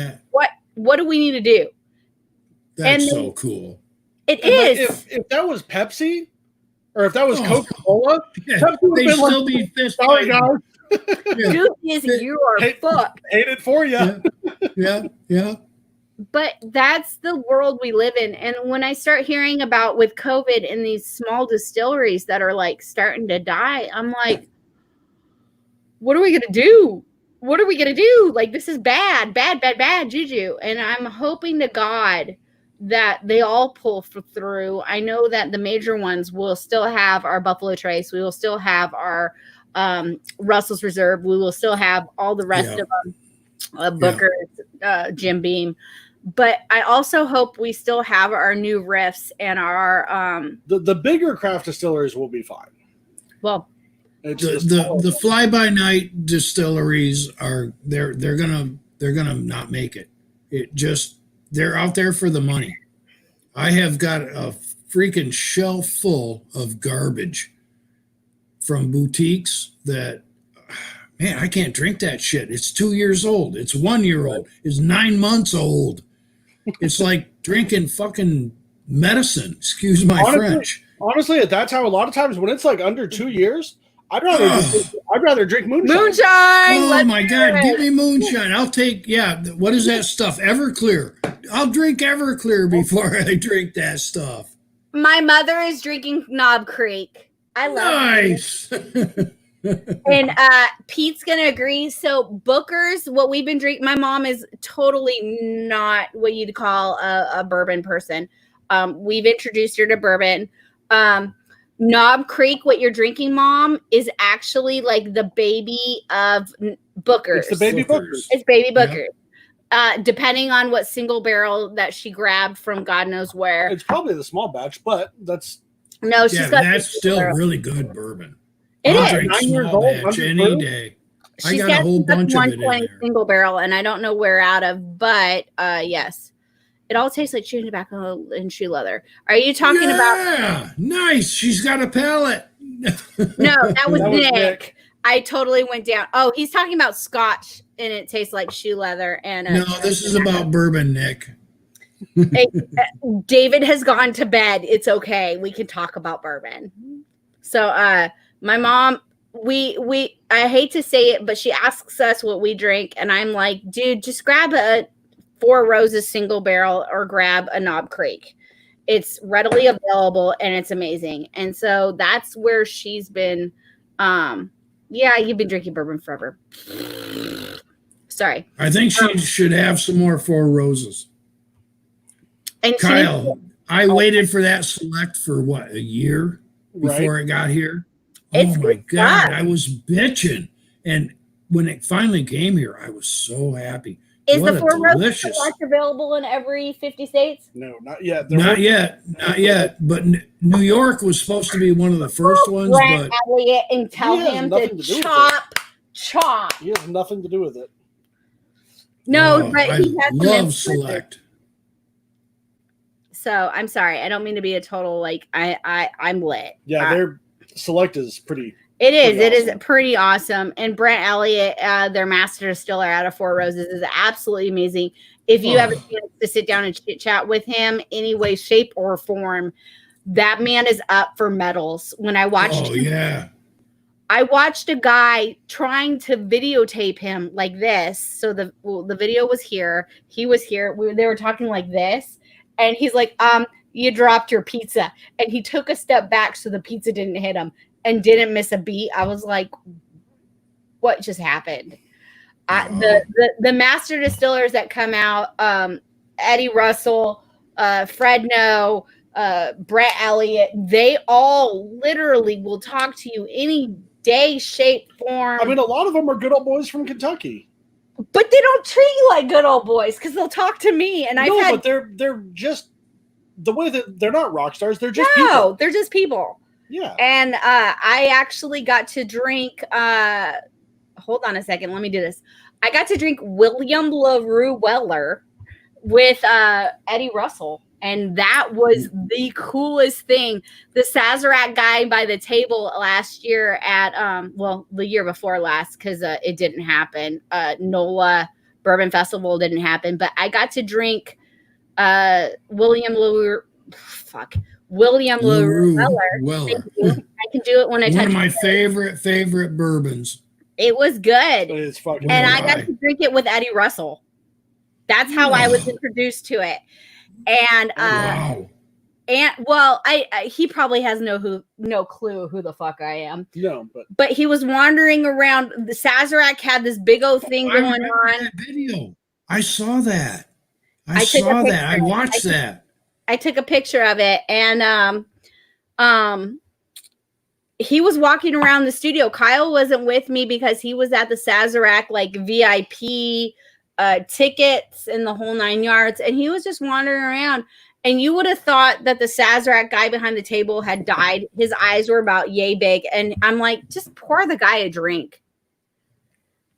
What do we need to do? That's so cool. It is. If that was Pepsi, or if that was Coca-Cola, they'd still be fist fighting. Dude, you are fucked. Hated for you. Yeah. But that's the world we live in. And when I start hearing about with COVID and these small distilleries that are like starting to die, I'm like, what are we going to do? What are we going to do? Like, this is bad juju. And I'm hoping to God that they all pull through. I know that the major ones will still have our Buffalo Trace. We will still have our Russell's Reserve. We will still have all the rest of them, Booker's, Jim Beam. But I also hope we still have our new riffs and our the bigger craft distilleries will be fine. Well, the fly by night distilleries are they're gonna not make it. They're out there for the money. I have got a freaking shelf full of garbage from boutiques that, man, I can't drink that shit. It's 2 years old. It's 1 year old. It's 9 months old. It's like drinking fucking medicine. Excuse my French. Honestly, at that time, a lot of times when it's like under 2 years, I'd rather drink moonshine. Moonshine. Oh my God, give me moonshine. I'll take what is that stuff? Everclear. I'll drink Everclear before I drink that stuff. My mother is drinking Knob Creek. I love it. And Pete's gonna agree. So Booker's, what we've been drinking. My mom is totally not what you'd call a bourbon person. We've introduced her to bourbon. Knob Creek, what you're drinking, Mom, is actually like the baby of Booker's. It's the baby Booker's. It's baby Booker's. Yep. Depending on what single barrel that she grabbed from God knows where. It's probably the small batch, but that's that's still really good bourbon. I'll drink 9 years small old, batch any day. I got a whole bunch of it in there. Single barrel, and I don't know where out of, but yes. It all tastes like chewing tobacco and shoe leather. Are you talking about? Yeah, nice. She's got a palate. No, that was Nick. I totally went down. Oh, he's talking about Scotch, and it tastes like shoe leather. And no, this is about bourbon, Nick. Hey, David has gone to bed. It's okay. We can talk about bourbon. So, my mom, I hate to say it, but she asks us what we drink, and I'm like, dude, just grab a Four Roses single barrel or grab a Knob Creek. It's readily available and it's amazing. And so that's where she's been. You've been drinking bourbon forever. Sorry. I think she should have some more Four Roses. And Kyle, I waited for that select for a year before it got here. Oh my God, I was bitching. And when it finally came here, I was so happy. Is the Four Roses Select available in every 50 states? No, not yet. Not yet. But New York was supposed to be one of the first ones. But Elliot and tell him to chop. He has nothing to do with it. No, but he has love Select. So I'm sorry. I don't mean to be a total I'm lit. Yeah, their Select is pretty. It is pretty awesome. And Brent Elliott, their master distiller out of Four Roses, is absolutely amazing. If you have a chance to sit down and chit chat with him, any way, shape, or form, that man is up for medals. When I watched I watched a guy trying to videotape him like this. So the video was here. He was here. They were talking like this. And he's like, you dropped your pizza. And he took a step back so the pizza didn't hit him. And didn't miss a beat. I was like, what just happened? The master distillers that come out, Eddie Russell, Fred No, Brett Elliott, they all literally will talk to you any day, shape, form. I mean, a lot of them are good old boys from Kentucky. But they don't treat you like good old boys because they'll talk to me. And but they're just the way that they're not rock stars. They're just people. They're just people. Yeah. And I actually got to drink, hold on a second. Let me do this. I got to drink William LaRue Weller with Eddie Russell. And that was the coolest thing. The Sazerac guy by the table last year at, the year before last, because it didn't happen. NOLA Bourbon Festival didn't happen, but I got to drink William LaRue Weller. I can do it when I touch one of my favorite bourbons. It was good. It's fucking and I got to drink it with Eddie Russell. That's how I was introduced to it. And wow. And well, he probably has no clue who the fuck I am. No, but he was wandering around. The Sazerac had this big old thing going on. That video. I saw that. I saw that. I watched that. I took a picture of it, and he was walking around the studio. Kyle wasn't with me because he was at the Sazerac like VIP tickets and the whole 9 yards, and he was just wandering around. And you would have thought that the Sazerac guy behind the table had died. His eyes were about yay big. And I'm like, just pour the guy a drink.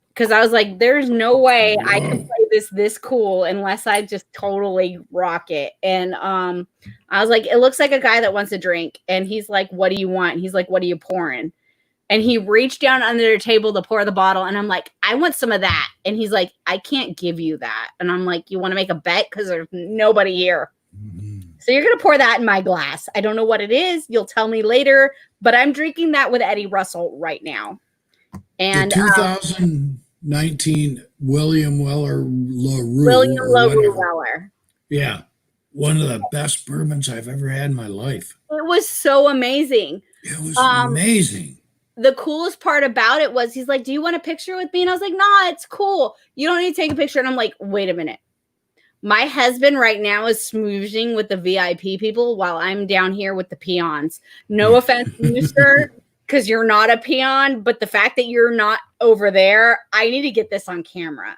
Because I was like, there's no way I can play this cool unless I just totally rock it. And I was like, it looks like a guy that wants a drink. And he's like, what do you want? He's like, what are you pouring? And he reached down under the table to pour the bottle. And I'm like, I want some of that. And he's like, I can't give you that. And I'm like, you want to make a bet? Because there's nobody here. So you're going to pour that in my glass. I don't know what it is. You'll tell me later, but I'm drinking that with Eddie Russell right now. And the 2019 William LaRue. William LaRue Weller. Yeah. One of the best bourbons I've ever had in my life. It was so amazing. It was amazing. The coolest part about it was he's like, do you want a picture with me? And I was like, nah, it's cool. You don't need to take a picture. And I'm like, wait a minute. My husband right now is smooching with the VIP people while I'm down here with the peons. No offense, Mr., because you're not a peon, but the fact that you're not over there, I need to get this on camera.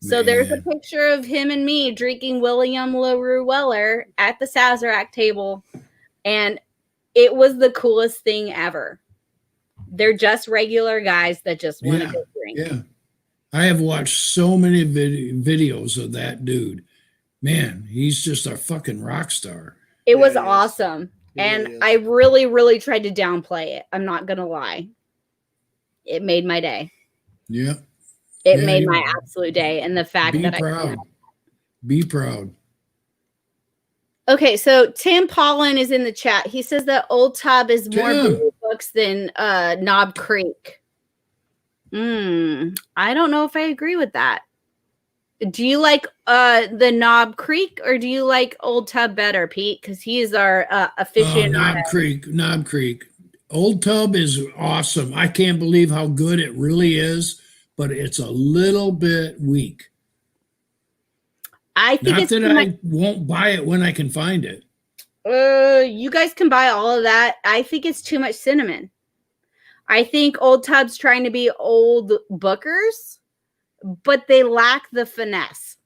So there's a picture of him and me drinking William LaRue Weller at the Sazerac table, and it was the coolest thing ever. They're just regular guys that just want to go drink. Yeah. I have watched so many videos of that dude. Man, he's just a fucking rock star. It was awesome. And I really, really tried to downplay it. I'm not going to lie. It made my day. Yeah. It made my absolute day. And the fact that Be proud. Okay, so Tim Paulin is in the chat. He says that Old Tub is more blue books than Knob Creek. I don't know if I agree with that. Do you like the Knob Creek or do you like Old Tub better, Pete? Because he is our aficionado. Knob Creek. Old Tub is awesome. I can't believe how good it really is, but it's a little bit weak. I think I won't buy it when I can find it. You guys can buy all of that. I think it's too much cinnamon. I think Old Tub's trying to be old Bookers, but they lack the finesse.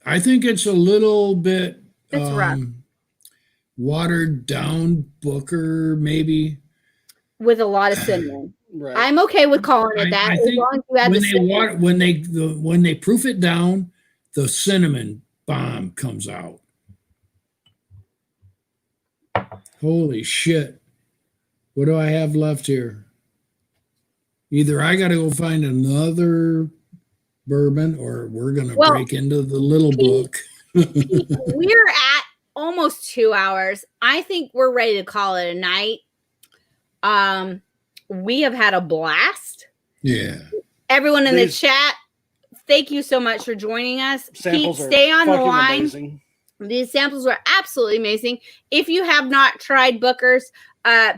I think it's a little bit rough. Watered down Booker, maybe. With a lot of cinnamon. Right. I'm okay with calling it that. As long as you add the cinnamon. When they proof it down, the cinnamon bomb comes out. Holy shit. What do I have left here? Either I got to go find another bourbon or we're going to break into the little book. We're at almost 2 hours. I think we're ready to call it a night. We have had a blast. Yeah. Everyone in the chat, thank you so much for joining us. Pete, stay on the line. Amazing. These samples were absolutely amazing. If you have not tried Booker's,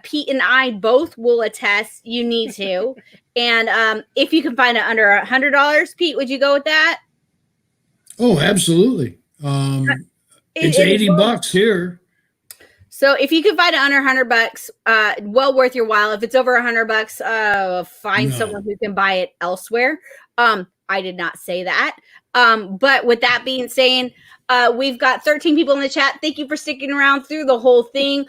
Pete and I both will attest you need to. And if you can find it under $100, Pete, would you go with that? Oh, absolutely. It's $80 here. So if you can find it under $100, well worth your while. If it's over $100, find someone who can buy it elsewhere. I did not say that. But with that being said, we've got 13 people in the chat. Thank you for sticking around through the whole thing.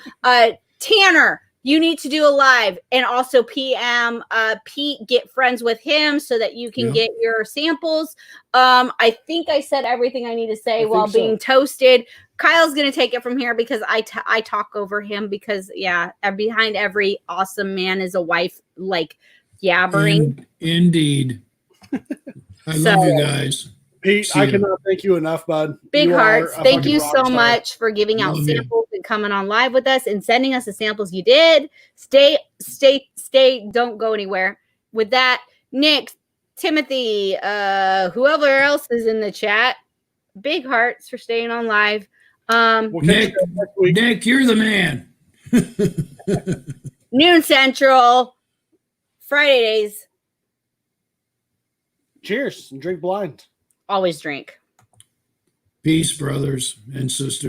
Tanner, you need to do a live and also PM Pete, get friends with him so that you can get your samples. I think I said everything I need to say while being toasted. Kyle's going to take it from here because I talk over him because, yeah, behind every awesome man is a wife, like, yabbering. Indeed. I love you guys. Pete, See I ya. cannot thank you enough, bud. Big You hearts. are a Thank fucking you rock so star. much for giving out Love you. samples and coming on live with us and sending us the samples you did. Stay. Don't go anywhere. With that, Nick, Timothy, whoever else is in the chat, big hearts for staying on live. We'll catch you guys next week. Nick, you're the man. Noon Central, Fridays. Cheers and drink blind. Always drink. Peace, brothers and sisters.